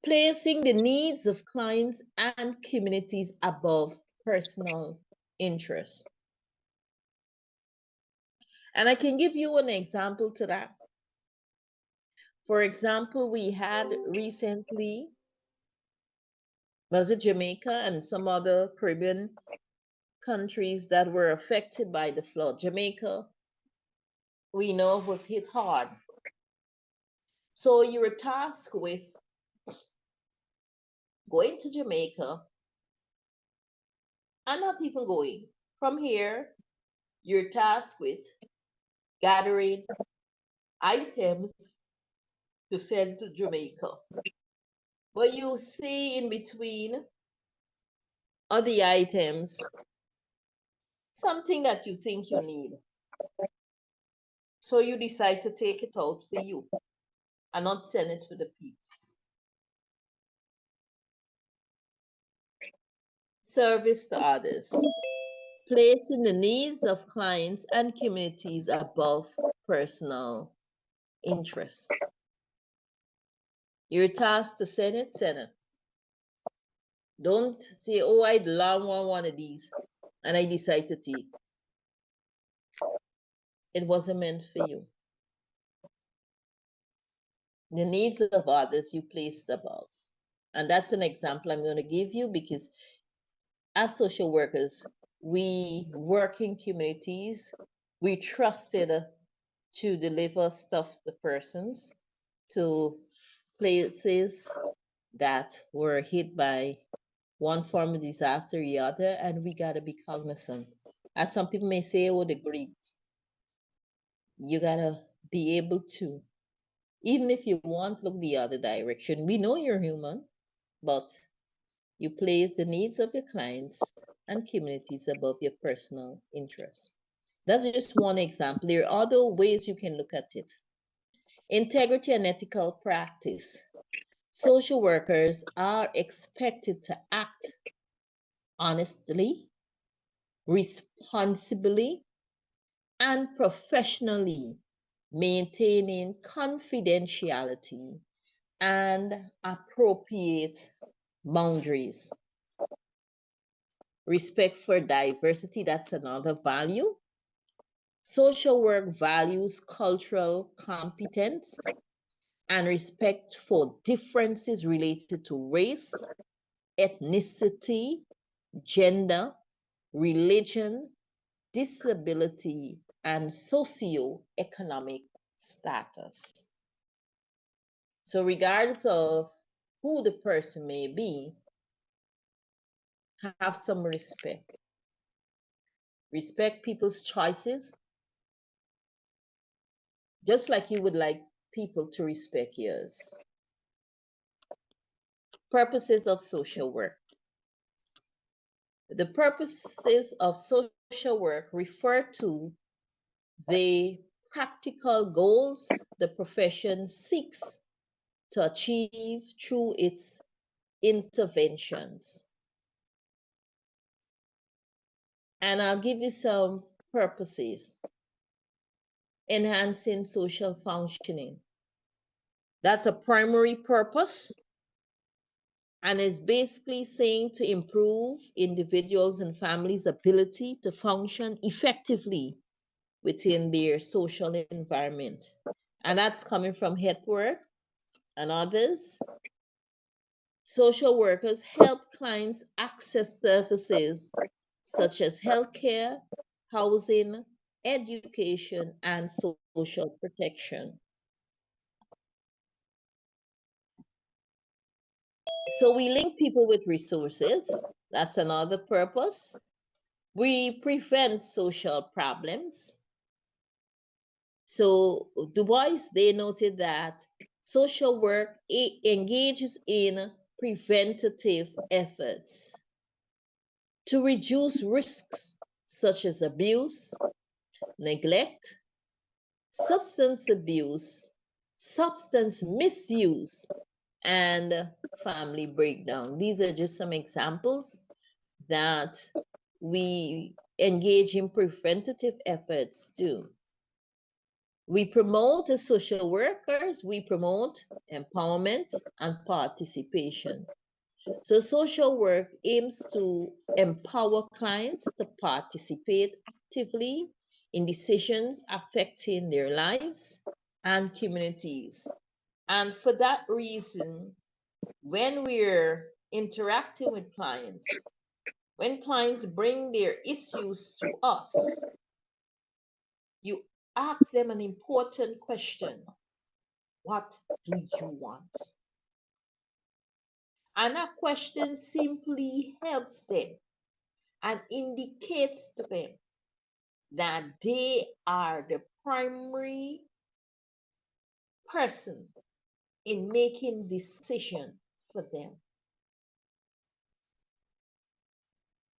placing the needs of clients and communities above personal interests. And I can give you an example to that. For example, we had recently, was it Jamaica and some other Caribbean countries that were affected by the flood. Jamaica, we know, was hit hard. So you were tasked with going to Jamaica and not even going from here you're tasked with gathering items to send to Jamaica. But you see in between other items something that you think you need. So you decide to take it out for you and not send it to the people. Service to others. Placing the needs of clients and communities above personal interests. You're tasked to send it, send it. Don't say, oh, I'd long want one of these and I decide to take. It wasn't meant for you. The needs of others you placed above. And that's an example I'm going to give you because as social workers, we work in communities. We trusted to deliver stuff to persons, to places that were hit by one form of disaster or the other, and we gotta be cognizant. As some people may say, oh, the grief. You gotta be able to, even if you want to look the other direction. We know you're human, but you place the needs of your clients and communities above your personal interests. That's just one example. There are other ways you can look at it. Integrity and ethical practice. Social workers are expected to act honestly, responsibly, and professionally, maintaining confidentiality and appropriate boundaries. Respect for diversity, that's another value. Social work values cultural competence and respect for differences related to race, ethnicity, gender, religion, disability, and socio-economic status. So regardless of who the person may be, have some respect. Respect people's choices, just like you would like people to respect yours. Purposes of social work. The purposes of social work refer to the practical goals the profession seeks to achieve through its interventions. And I'll give you some purposes. Enhancing social functioning. That's a primary purpose. And it's basically saying to improve individuals' and families' ability to function effectively within their social environment. And that's coming from HealthWork and others. Social workers help clients access services such as healthcare, housing, education, and social protection. So we link people with resources. That's another purpose. We prevent social problems. So Du Bois, they noted that social work engages in preventative efforts to reduce risks such as abuse, neglect, substance abuse, substance misuse, and family breakdown. These are just some examples that we engage in preventative efforts too. We promote as social workers, we promote empowerment and participation. So social work aims to empower clients to participate actively in decisions affecting their lives and communities. And for that reason, when we're interacting with clients, when clients bring their issues to us, you ask them an important question. What do you want? And that question simply helps them and indicates to them that they are the primary person in making decision for them.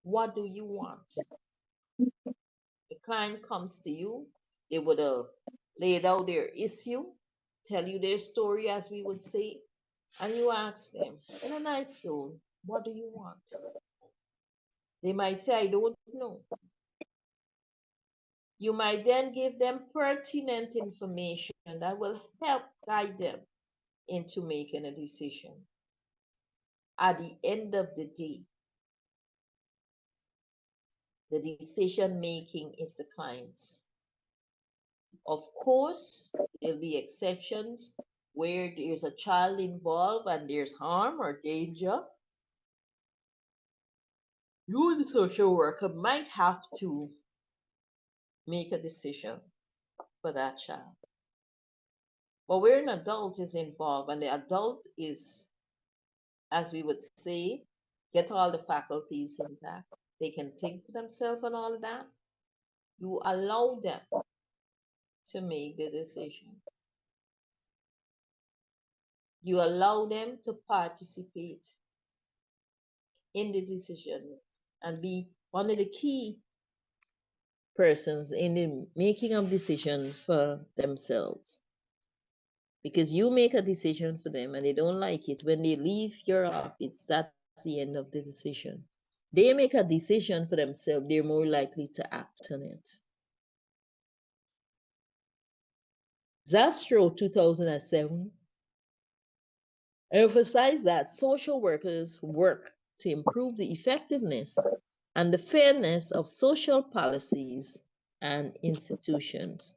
What do you want? The client comes to you, they would have laid out their issue, tell you their story, as we would say, and you ask them in a nice tone, what do you want? They might say, I don't know. You might then give them pertinent information that will help guide them into making a decision. At the end of the day, the decision making is the client's. Of course, there'll be exceptions where there's a child involved and there's harm or danger. You, the social worker, might have to make a decision for that child. But where an adult is involved and the adult is, as we would say, get all the faculties intact, they can think for themselves and all of that, you allow them to make the decision. You allow them to participate in the decision and be one of the key persons in the making of decisions for themselves. Because you make a decision for them and they don't like it, when they leave your office, that's the end of the decision. They make a decision for themselves, they're more likely to act on it. Zastrow 2007 emphasized that social workers work to improve the effectiveness and the fairness of social policies and institutions.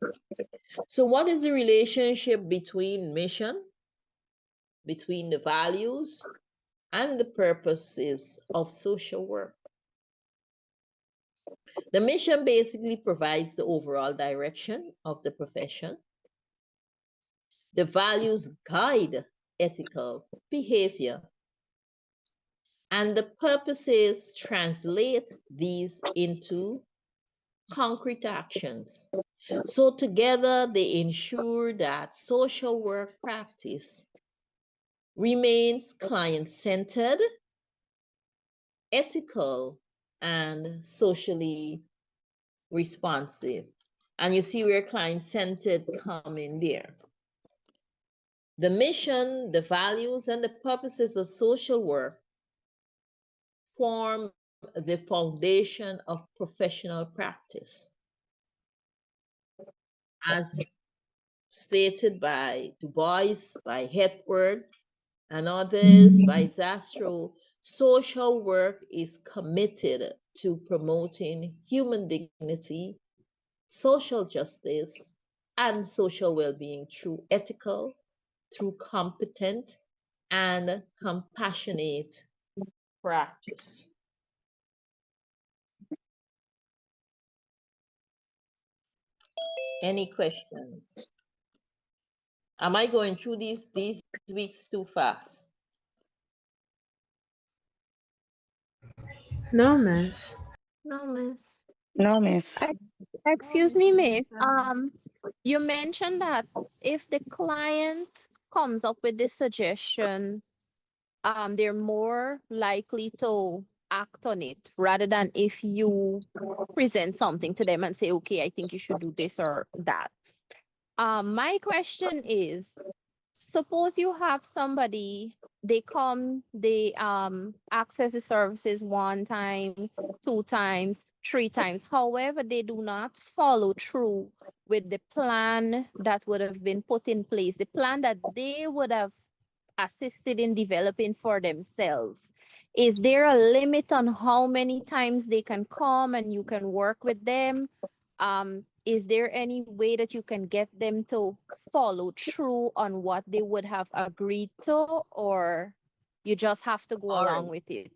So what is the relationship between mission, between the values, and the purposes of social work? The mission basically provides the overall direction of the profession. The values guide ethical behavior, and the purposes translate these into concrete actions. So together they ensure that social work practice remains client-centered, ethical, and socially responsive. And you see where client-centered come in there. The mission, the values, and the purposes of social work form the foundation of professional practice. As stated by Du Bois, by Hepworth, and others, by Zastrow, social work is committed to promoting human dignity, social justice, and social well-being through ethical, through competent, and compassionate practice. Any questions? Am I going through these weeks too fast? No, miss. No, miss. No, miss. Excuse me, miss. You mentioned that if the client comes up with this suggestion, they're more likely to act on it rather than if you present something to them and say, okay, I think you should do this or that. My question is, suppose you have somebody, they come, they access the services 1 time, 2 times, 3 times. However, they do not follow through with the plan that would have been put in place, the plan that they would have assisted in developing for themselves. Is there a limit on how many times they can come and you can work with them? Is there any way that you can get them to follow through on what they would have agreed to, or you just have to go along with it?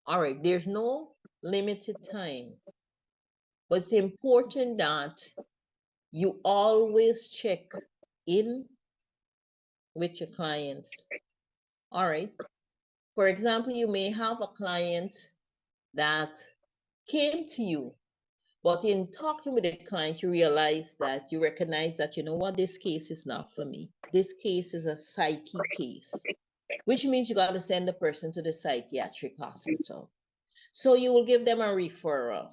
All right, there's no limited time, but it's important that you always check in with your clients. All right. For example, you may have a client that came to you But in talking with the client, you realize that you recognize that, you know what, this case is not for me. This case is a psyche case, which means you got to send the person to the psychiatric hospital. So you will give them a referral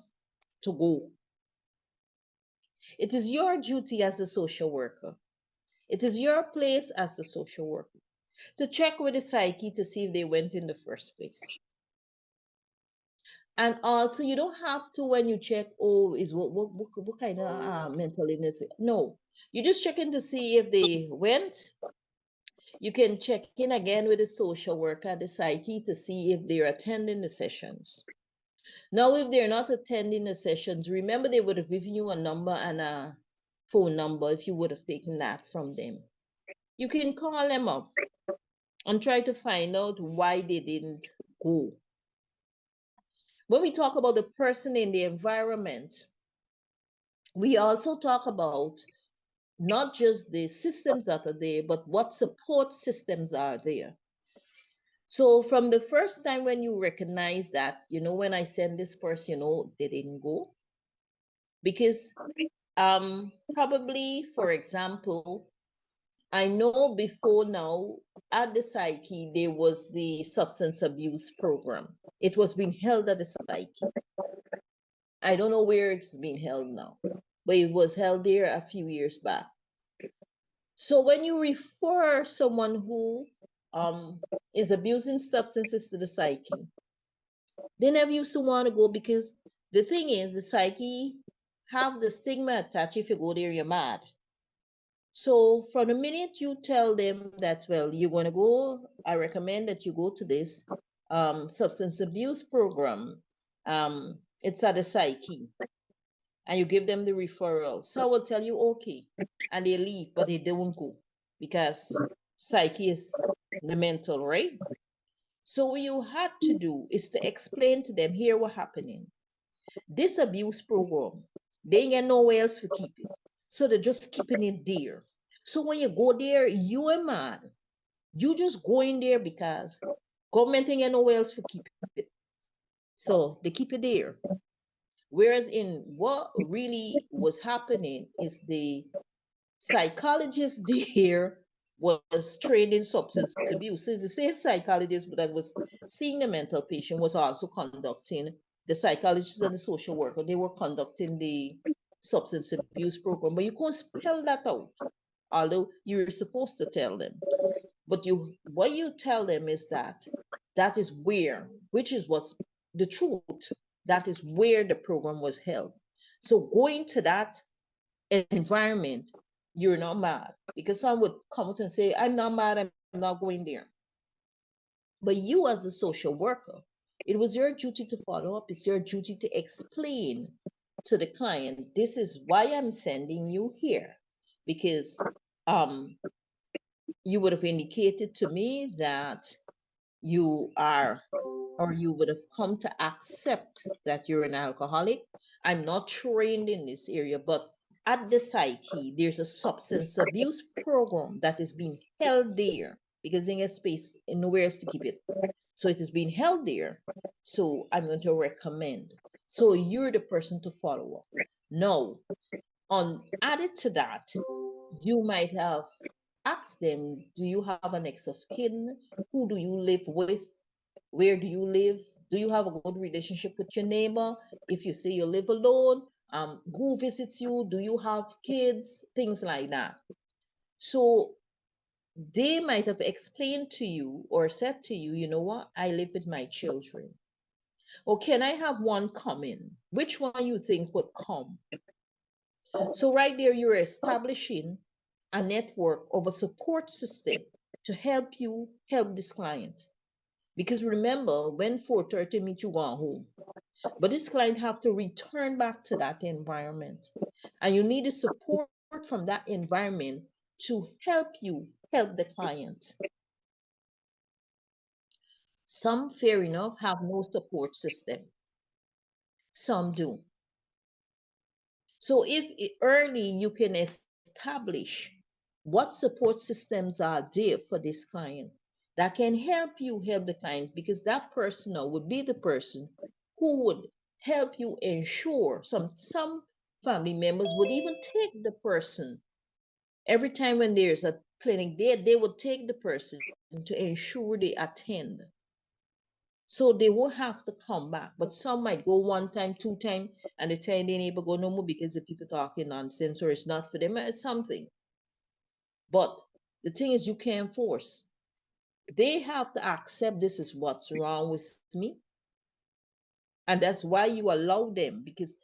to go. It is your duty as a social worker. It is your place as a social worker to check with the psyche to see if they went in the first place. And also, you don't have to, when you check, oh, is what kind of mental illness? No, you just checking to see if they went. You can check in again with the social worker, the psyche, to see if they're attending the sessions. Now, if they're not attending the sessions, remember they would have given you a number and a phone number if you would have taken that from them. You can call them up and try to find out why they didn't go. When we talk about the person in the environment, we also talk about not just the systems that are there, but what support systems are there. So from the first time when you recognize that, you know, when I send this person, you know, they didn't go. Because probably, for example, I know before now at the psyche, there was the substance abuse program. It was being held at the psyche. I don't know where it's being held now, but it was held there a few years back. So when you refer someone who is abusing substances to the psyche, they never used to want to go, because the thing is, the psyche have the stigma attached. If you go there, you're mad. So from the minute you tell them that, well, you're going to go, I recommend that you go to this substance abuse program. It's at the psyche, and you give them the referral. So I will tell you, okay, and they leave, but they don't go because psyche is the mental, right? So what you had to do is to explain to them, here what happening. This abuse program, they ain't got nowhere else to keep it. So they're just keeping it there. So when you go there, you a man, you just go in there because government ain't got nowhere else to keep it. So they keep it there. Whereas in what really was happening is the psychologist there was trained in substance abuse. So it's the same psychologist that was seeing the mental patient was also conducting, the psychologist and the social worker, they were conducting the substance abuse program. But you can't spell that out, although you're supposed to tell them. But what you tell them is that that is where, which is what's the truth, that is where the program was held. So going to that environment, you're not mad, because some would come out and say, I'm not mad, I'm not going there. But you, as a social worker, it was your duty to follow up. It's your duty to explain to the client, this is why I'm sending you here, because you would have indicated to me that you are, or you would have come to accept that you're an alcoholic. I'm not trained in this area, but at the psyche, there's a substance abuse program that is being held there because there's a space and nowhere else to keep it. So it is being held there. So I'm going to recommend. So you're the person to follow up. Now, added to that, you might have asked them, do you have an next of kin? Who do you live with? Where do you live? Do you have a good relationship with your neighbor? If you say you live alone, who visits you? Do you have kids? Things like that. So they might have explained to you or said to you, you know what, I live with my children. Or can I have one come in? Which one you think would come? So right there, you're establishing a network of a support system to help you help this client. Because remember, when 4:30 meet you go home, but this client have to return back to that environment, and you need the support from that environment to help you help the client. Some, fair enough, have no support system. Some do. So if early you can establish what support systems are there for this client that can help you help the client, because that person would be the person who would help you ensure. Some family members would even take the person every time when there's a clinic there, they would take the person to ensure they attend. So they won't have to come back. But some might go one time, two time, and they tell their neighbor go no more because the people talking nonsense or it's not for them or something. But the thing is you can't force. They have to accept this is what's wrong with me. And that's why you allow them. Because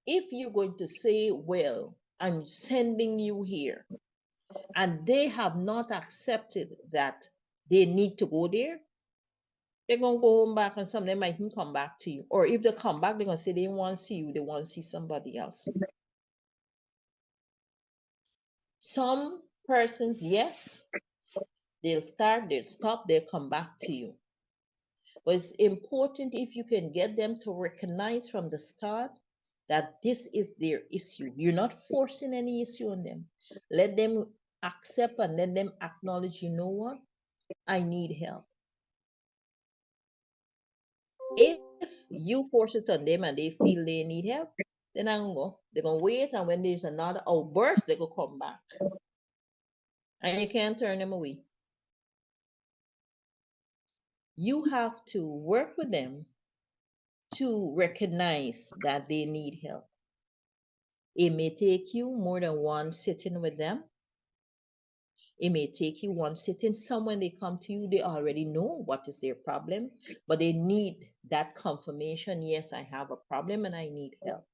if you're going to say, well, I'm sending you here, and they have not accepted that they need to go there, they're gonna go home back and some of them might even come back to you. Or if they come back, they're gonna say they want to see you, they want to see somebody else. Some persons, yes, they'll start, they'll stop, they'll come back to you. But it's important if you can get them to recognize from the start that this is their issue. You're not forcing any issue on them. Let them accept and let them acknowledge, you know what? I need help. If you force it on them and they feel they need help, then they're gonna wait, and when there's another outburst, they go come back. And you can't turn them away. You have to work with them to recognize that they need help. It may take you more than one sitting with them. It may take you one sitting. Some, when they come to you, they already know what is their problem, but they need that confirmation. Yes, I have a problem and I need help.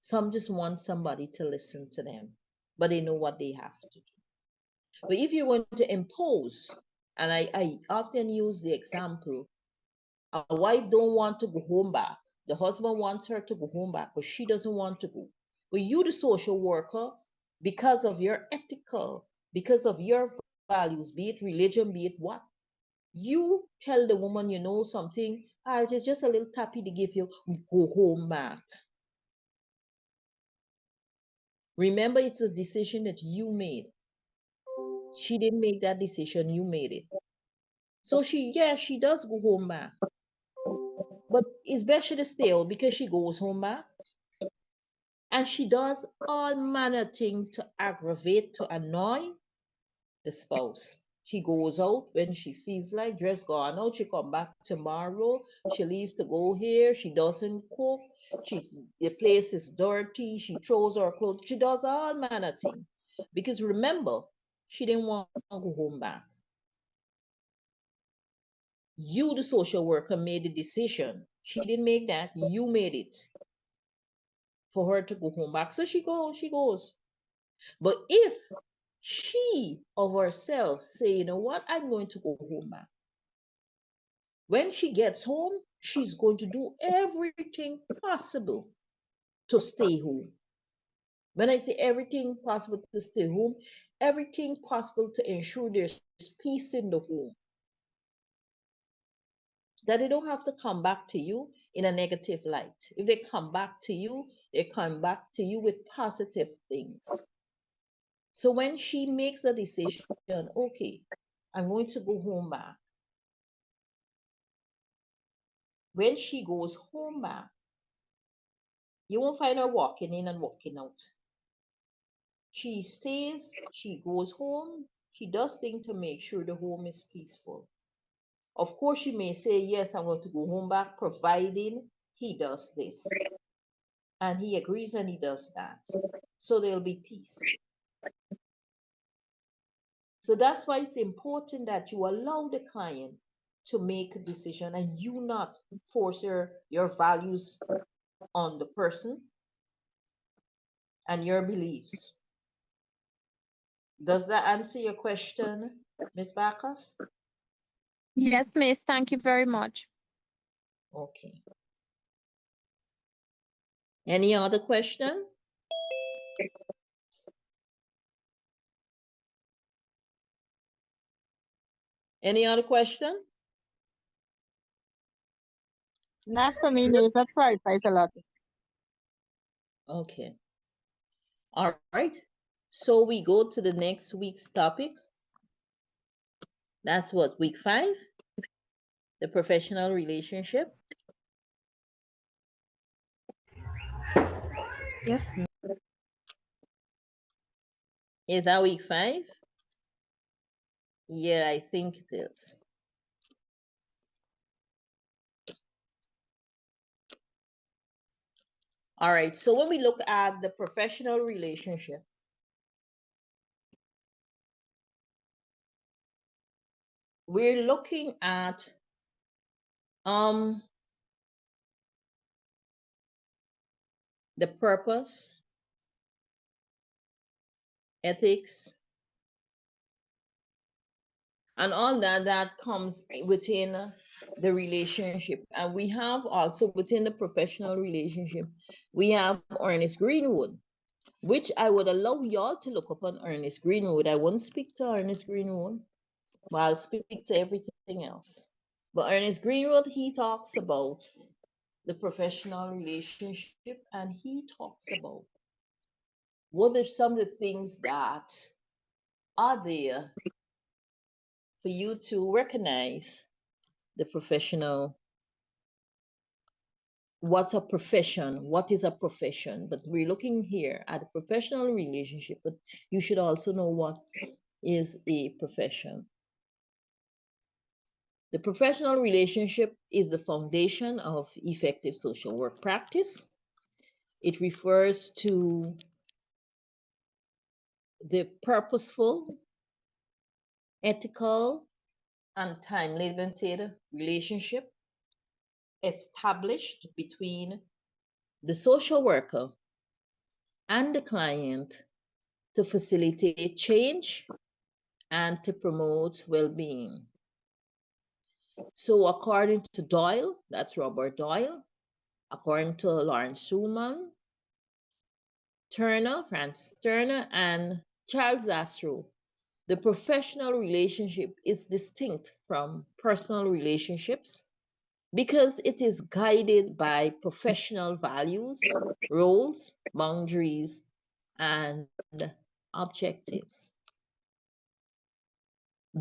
Some just want somebody to listen to them, but they know what they have to do. But if you're going to impose, and I often use the example, a wife don't want to go home back. The husband wants her to go home back, but she doesn't want to go. But you, the social worker, because of your ethical, because of your values, be it religion, be it what, you tell the woman, you know something, it is just a little tappy to give you, go home back. Remember, it's a decision that you made. She didn't make that decision, you made it. So she does go home back. But it's better to stay out because she goes home back. And she does all manner of things to aggravate, to annoy the spouse. She goes out when she feels like, just gone out. She come back tomorrow. She leaves to go here. She doesn't cook. The place is dirty. She throws her clothes. She does all manner of things. Because remember, she didn't want to go home back. You, the social worker, made the decision. She didn't make that. You made it for her to go home back. So she goes. But if she of herself say, you know what, I'm going to go home back. When she gets home, she's going to do everything possible to stay home. When I say everything possible to stay home, everything possible to ensure there's peace in the home. That they don't have to come back to you in a negative light. If they come back to you, they come back to you with positive things. So when she makes a decision, okay, I'm going to go home back. When she goes home back, you won't find her walking in and walking out. She stays, she goes home, she does things to make sure the home is peaceful. Of course, she may say, yes, I'm going to go home back, providing he does this. And he agrees and he does that. So there'll be peace. So that's why it's important that you allow the client to make a decision and you not force your values on the person and your beliefs. Does that answer your question, Ms. Bacchus? Yes, Miss. Thank you very much. Okay. Any other question? Any other question? Not for me, Miss. That clarifies a lot. Okay. All right. So we go to the next week's topic. That's what, week 5? The professional relationship. Yes, ma'am. Is that week 5? Yeah, I think it is. All right, so when we look at the professional relationship, we're looking at the purpose, ethics, and all that comes within the relationship. And we have also within the professional relationship, we have Ernest Greenwood, which I would allow y'all to look up on Ernest Greenwood. I won't speak to Ernest Greenwood, but I'll speak to everything else. But Ernest Greenwood, he talks about the professional relationship, and he talks about what are some of the things that are there for you to recognize the professional. What's a profession? What is a profession? But we're looking here at a professional relationship, but you should also know what is a profession. The professional relationship is the foundation of effective social work practice. It refers to the purposeful, ethical, and time-limited relationship established between the social worker and the client to facilitate change and to promote well-being. So according to Doyle, that's Robert Doyle, according to Lawrence Schulman, Turner, Francis Turner, and Charles Zastrow, the professional relationship is distinct from personal relationships because it is guided by professional values, roles, boundaries, and objectives.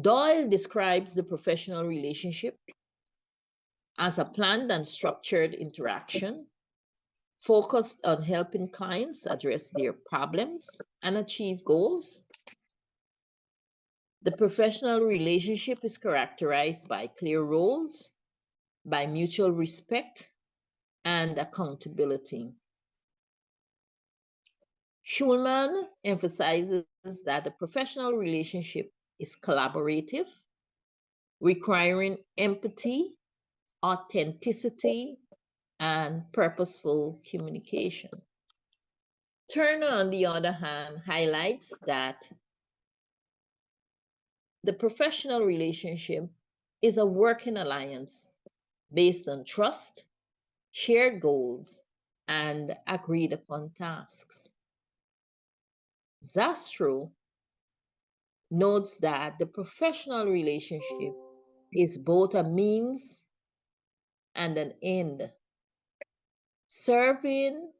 Doyle describes the professional relationship as a planned and structured interaction focused on helping clients address their problems and achieve goals. The professional relationship is characterized by clear roles, by mutual respect, and accountability. Schulman emphasizes that the professional relationship is collaborative, requiring empathy, authenticity, and purposeful communication. Turner, on the other hand, highlights that the professional relationship is a working alliance based on trust, shared goals, and agreed upon tasks. Zastrow notes that the professional relationship is both a means and an end, serving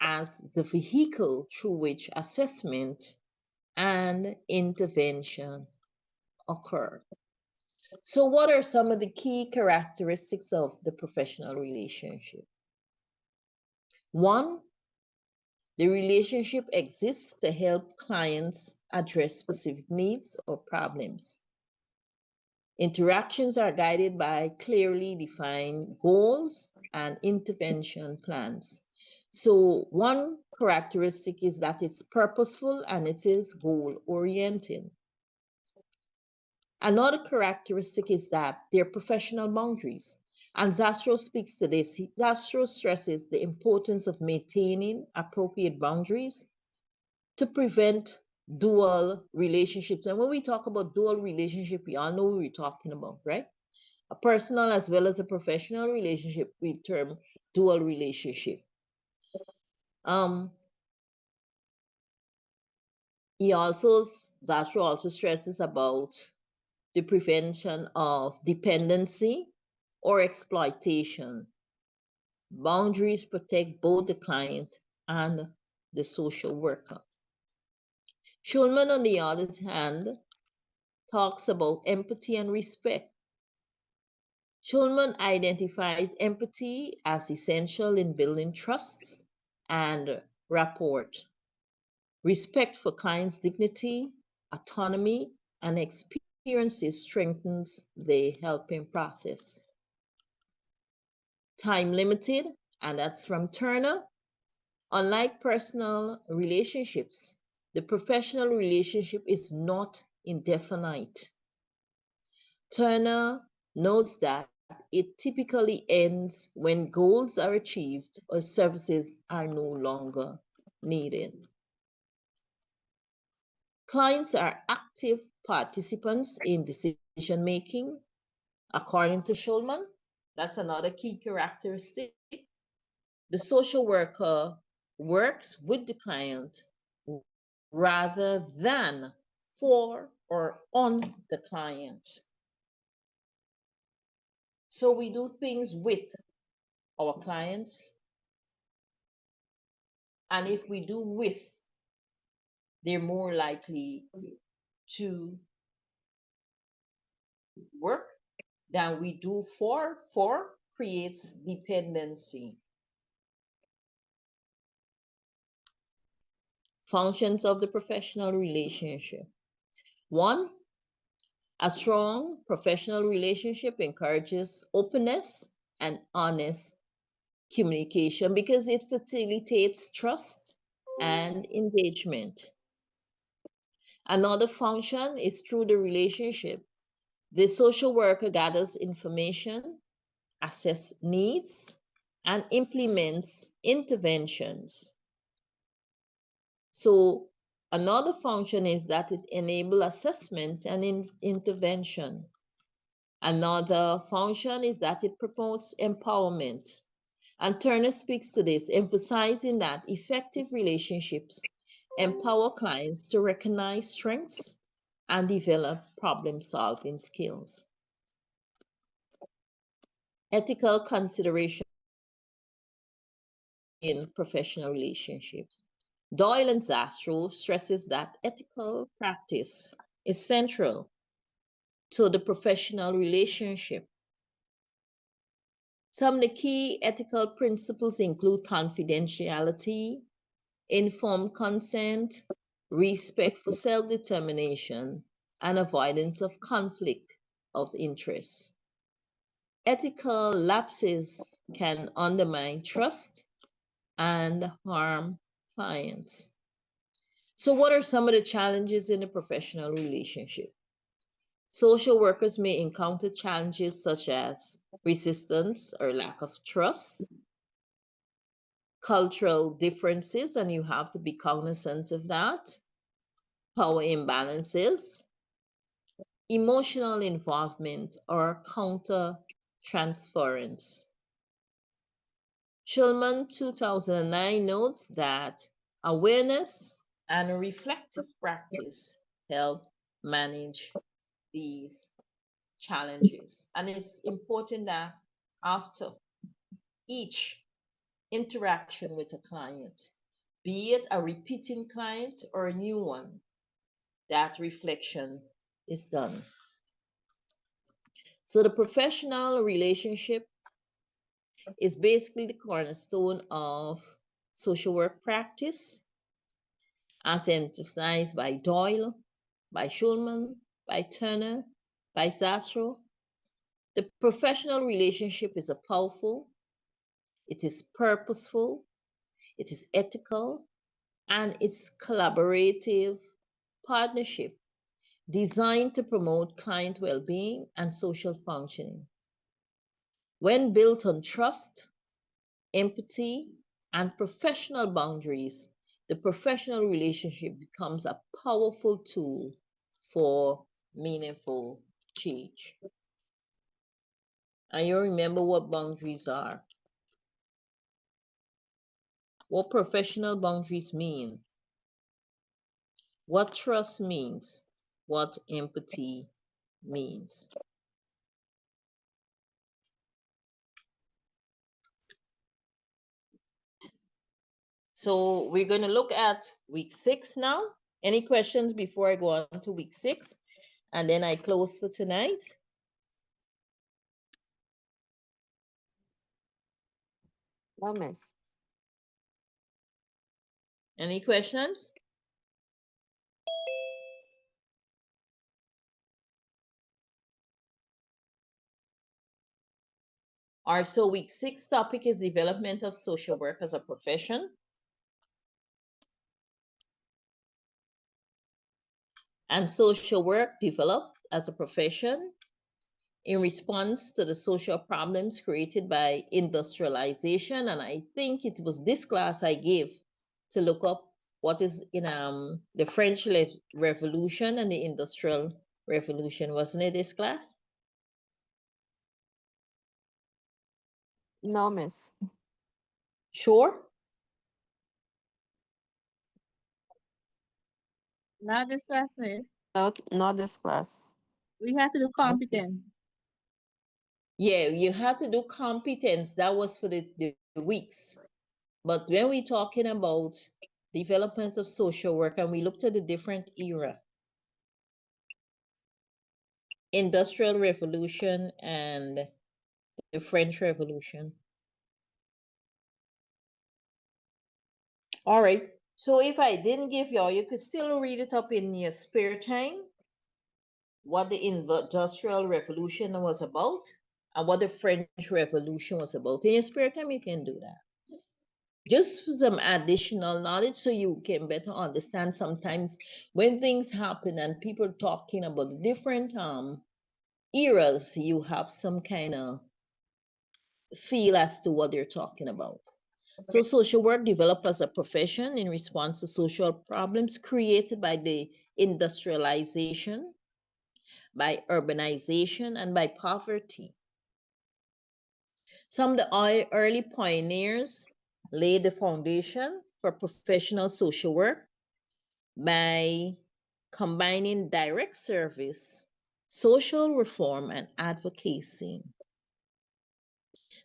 as the vehicle through which assessment and intervention occur. So, what are some of the key characteristics of the professional relationship? One, the relationship exists to help clients address specific needs or problems. Interactions are guided by clearly defined goals and intervention plans. So, one characteristic is that it's purposeful and it is goal oriented. Another characteristic is that they're professional boundaries. And Zastrow speaks to this. Zastrow stresses the importance of maintaining appropriate boundaries to prevent dual relationships. And when we talk about dual relationship, we all know what we're talking about, right? A personal as well as a professional relationship, we term dual relationship. Zastrow also stresses about the prevention of dependency or exploitation. Boundaries protect both the client and the social worker. Schulman, on the other hand, talks about empathy and respect. Schulman identifies empathy as essential in building trusts and rapport. Respect for clients' dignity, autonomy, and experiences strengthens the helping process. Time limited, and that's from Turner. Unlike personal relationships, the professional relationship is not indefinite. Turner notes that it typically ends when goals are achieved or services are no longer needed. Clients are active participants in decision making, according to Schulman. That's another key characteristic. The social worker works with the client rather than for or on the client. So we do things with our clients, and if we do with, they're more likely to work than we do for. For creates dependency. Functions of the professional relationship. 1, a strong professional relationship encourages openness and honest communication because it facilitates trust and engagement. Another function is through the relationship, the social worker gathers information, assesses needs, and implements interventions. So another function is that it enables assessment and intervention. Another function is that it promotes empowerment. And Turner speaks to this, emphasizing that effective relationships empower clients to recognize strengths and develop problem-solving skills. Ethical consideration in professional relationships. Doyle and Zastrow stresses that ethical practice is central to the professional relationship. Some of the key ethical principles include confidentiality, informed consent, respect for self-determination, and avoidance of conflict of interest. Ethical lapses can undermine trust and harm clients. So what are some of the challenges in a professional relationship? Social workers may encounter challenges such as resistance or lack of trust, cultural differences, and you have to be cognizant of that, power imbalances, emotional involvement, or counter transference. Schulman 2009 notes that awareness and reflective practice help manage these challenges. And it's important that after each interaction with a client, be it a repeating client or a new one, that reflection is done. So the professional relationship is basically the cornerstone of social work practice, as emphasized by Doyle, by Schulman, by Turner, by Zastrow. The professional relationship is a powerful, it is purposeful, it is ethical, and it's collaborative partnership designed to promote client well-being and social functioning. When built on trust, empathy, and professional boundaries, the professional relationship becomes a powerful tool for meaningful change. And you remember what boundaries are. What professional boundaries mean. What trust means. What empathy means. So we're going to look at week 6 now. Any questions before I go on to week 6? And then I close for tonight. No, miss. Any questions? All right, so week 6 topic is development of social work as a profession. And social work developed as a profession in response to the social problems created by industrialization. And I think it was this class I gave to look up what is in the French Revolution and the Industrial Revolution. Wasn't it this class? No, miss. Sure. Not this class, miss. Not this class. We have to do competence. Yeah, you had to do competence. That was for the weeks. But when we're talking about development of social work and we looked at the different era, Industrial Revolution and the French Revolution. All right. So if I didn't give y'all, you could still read it up in your spare time, what the Industrial Revolution was about and what the French Revolution was about. In your spare time, you can do that. Just for some additional knowledge so you can better understand sometimes when things happen and people talking about the different eras, you have some kind of feel as to what they're talking about. So social work developed as a profession in response to social problems created by the industrialization, by urbanization, and by poverty. Some of the early pioneers laid the foundation for professional social work by combining direct service, social reform, and advocacy.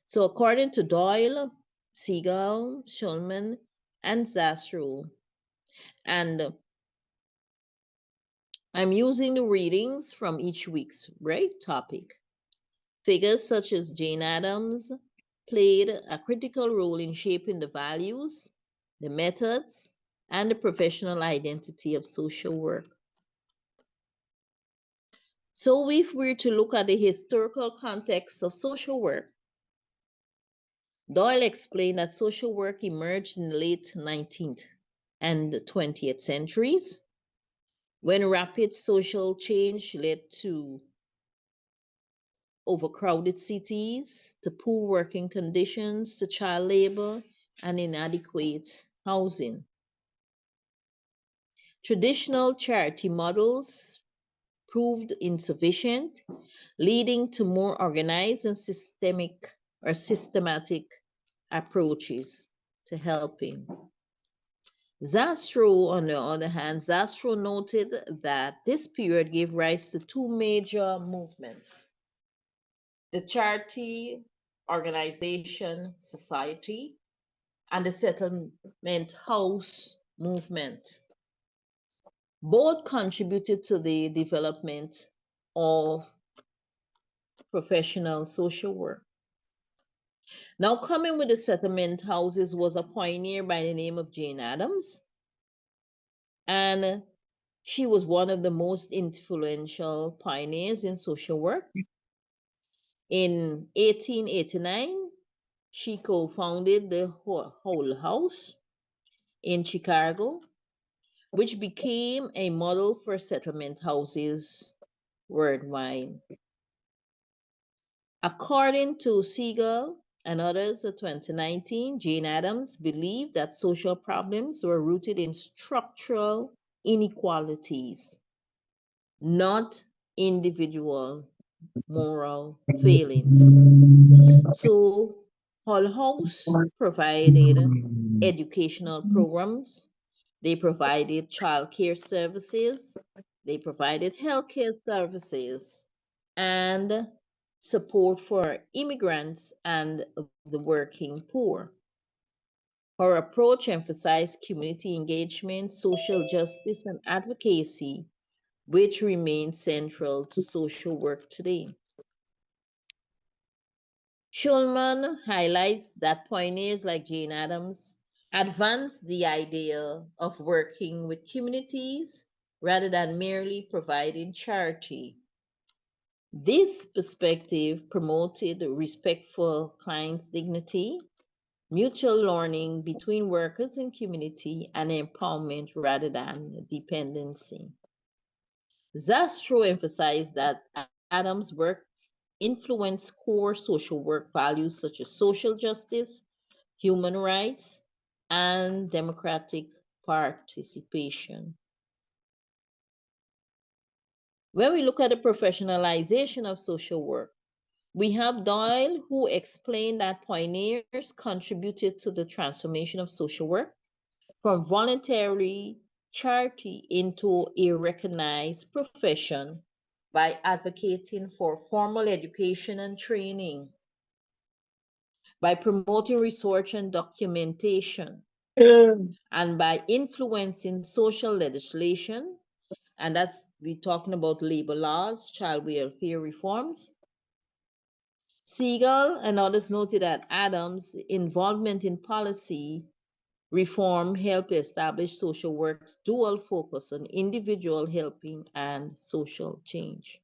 So according to Doyle, Siegel, Schulman, and Zastrow, and I'm using the readings from each week's topic. Figures such as Jane Addams played a critical role in shaping the values, the methods, and the professional identity of social work. So if we're to look at the historical context of social work, Doyle explained that social work emerged in the late 19th and 20th centuries when rapid social change led to overcrowded cities, to poor working conditions, to child labor, and inadequate housing. Traditional charity models proved insufficient, leading to more organized and systematic approaches to helping. Zastrow, on the other hand, Zastrow noted that this period gave rise to two major movements: the Charity Organization Society and the Settlement House movement. Both contributed to the development of professional social work. Now, coming with the settlement houses was a pioneer by the name of Jane Addams, and she was one of the most influential pioneers in social work. In 1889, she co-founded the Hull House in Chicago, which became a model for settlement houses worldwide. According to Siegel and others in 2019, Jane Addams believed that social problems were rooted in structural inequalities, not individual moral failings. So Hull House provided educational programs, they provided childcare services, they provided healthcare services, and support for immigrants and the working poor. Her approach emphasized community engagement, social justice, and advocacy, which remain central to social work today. Schulman highlights that pioneers like Jane Addams advance the idea of working with communities rather than merely providing charity. This perspective promoted respect for clients' dignity, mutual learning between workers and community, and empowerment rather than dependency. Zastrow emphasized that Adams' work influenced core social work values such as social justice, human rights, and democratic participation. When we look at the professionalization of social work, we have Doyle, who explained that pioneers contributed to the transformation of social work from voluntary charity into a recognized profession by advocating for formal education and training, by promoting research and documentation, and by influencing social legislation. And that's we're talking about labor laws, child welfare reforms. Siegel and others noted that Adams' involvement in policy reform helped establish social work's dual focus on individual helping and social change.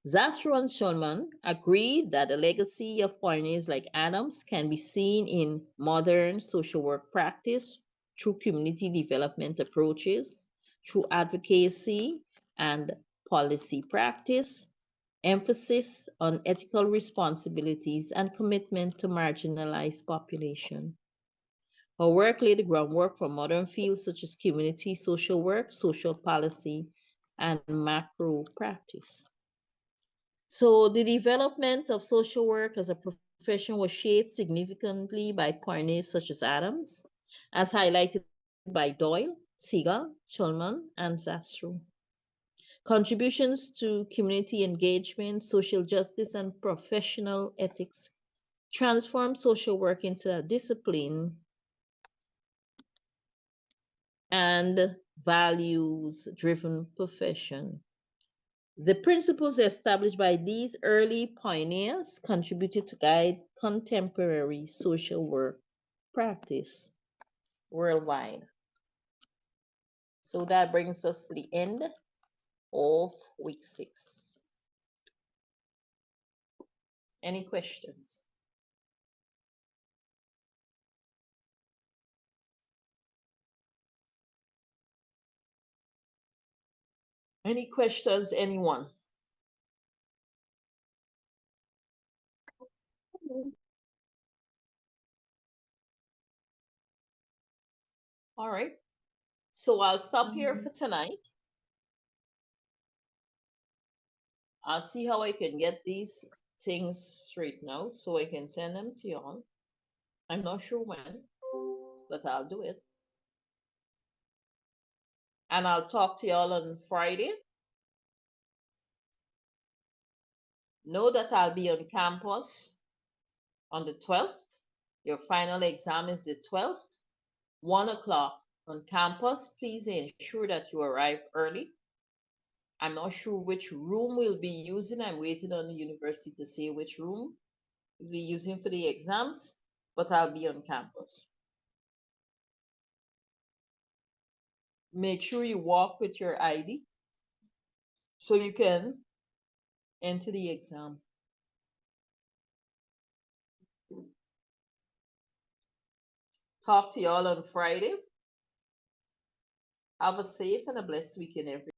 Zastrow and Shulman agreed that the legacy of pioneers like Adams can be seen in modern social work practice through community development approaches, through advocacy and policy practice, emphasis on ethical responsibilities, and commitment to marginalized population. Her work laid the groundwork for modern fields such as community social work, social policy, and macro practice. So the development of social work as a profession was shaped significantly by pioneers such as Adams, as highlighted by Doyle, Siegel, Shulman, and Zastrow. Contributions to community engagement, social justice, and professional ethics transformed social work into a discipline and values-driven profession. The principles established by these early pioneers contributed to guide contemporary social work practice worldwide. So that brings us to the end of week 6. Any questions? Any questions, anyone? All right. So I'll stop here for tonight. I'll see how I can get these things straightened out so I can send them to y'all. I'm not sure when, but I'll do it. And I'll talk to y'all on Friday. Know that I'll be on campus on the 12th. Your final exam is the 12th, 1 o'clock on campus. Please ensure that you arrive early. I'm not sure which room we'll be using. I'm waiting on the university to say which room we'll be using for the exams, but I'll be on campus. Make sure you walk with your ID so you can enter the exam. Talk to y'all on Friday. Have a safe and a blessed weekend, everyone.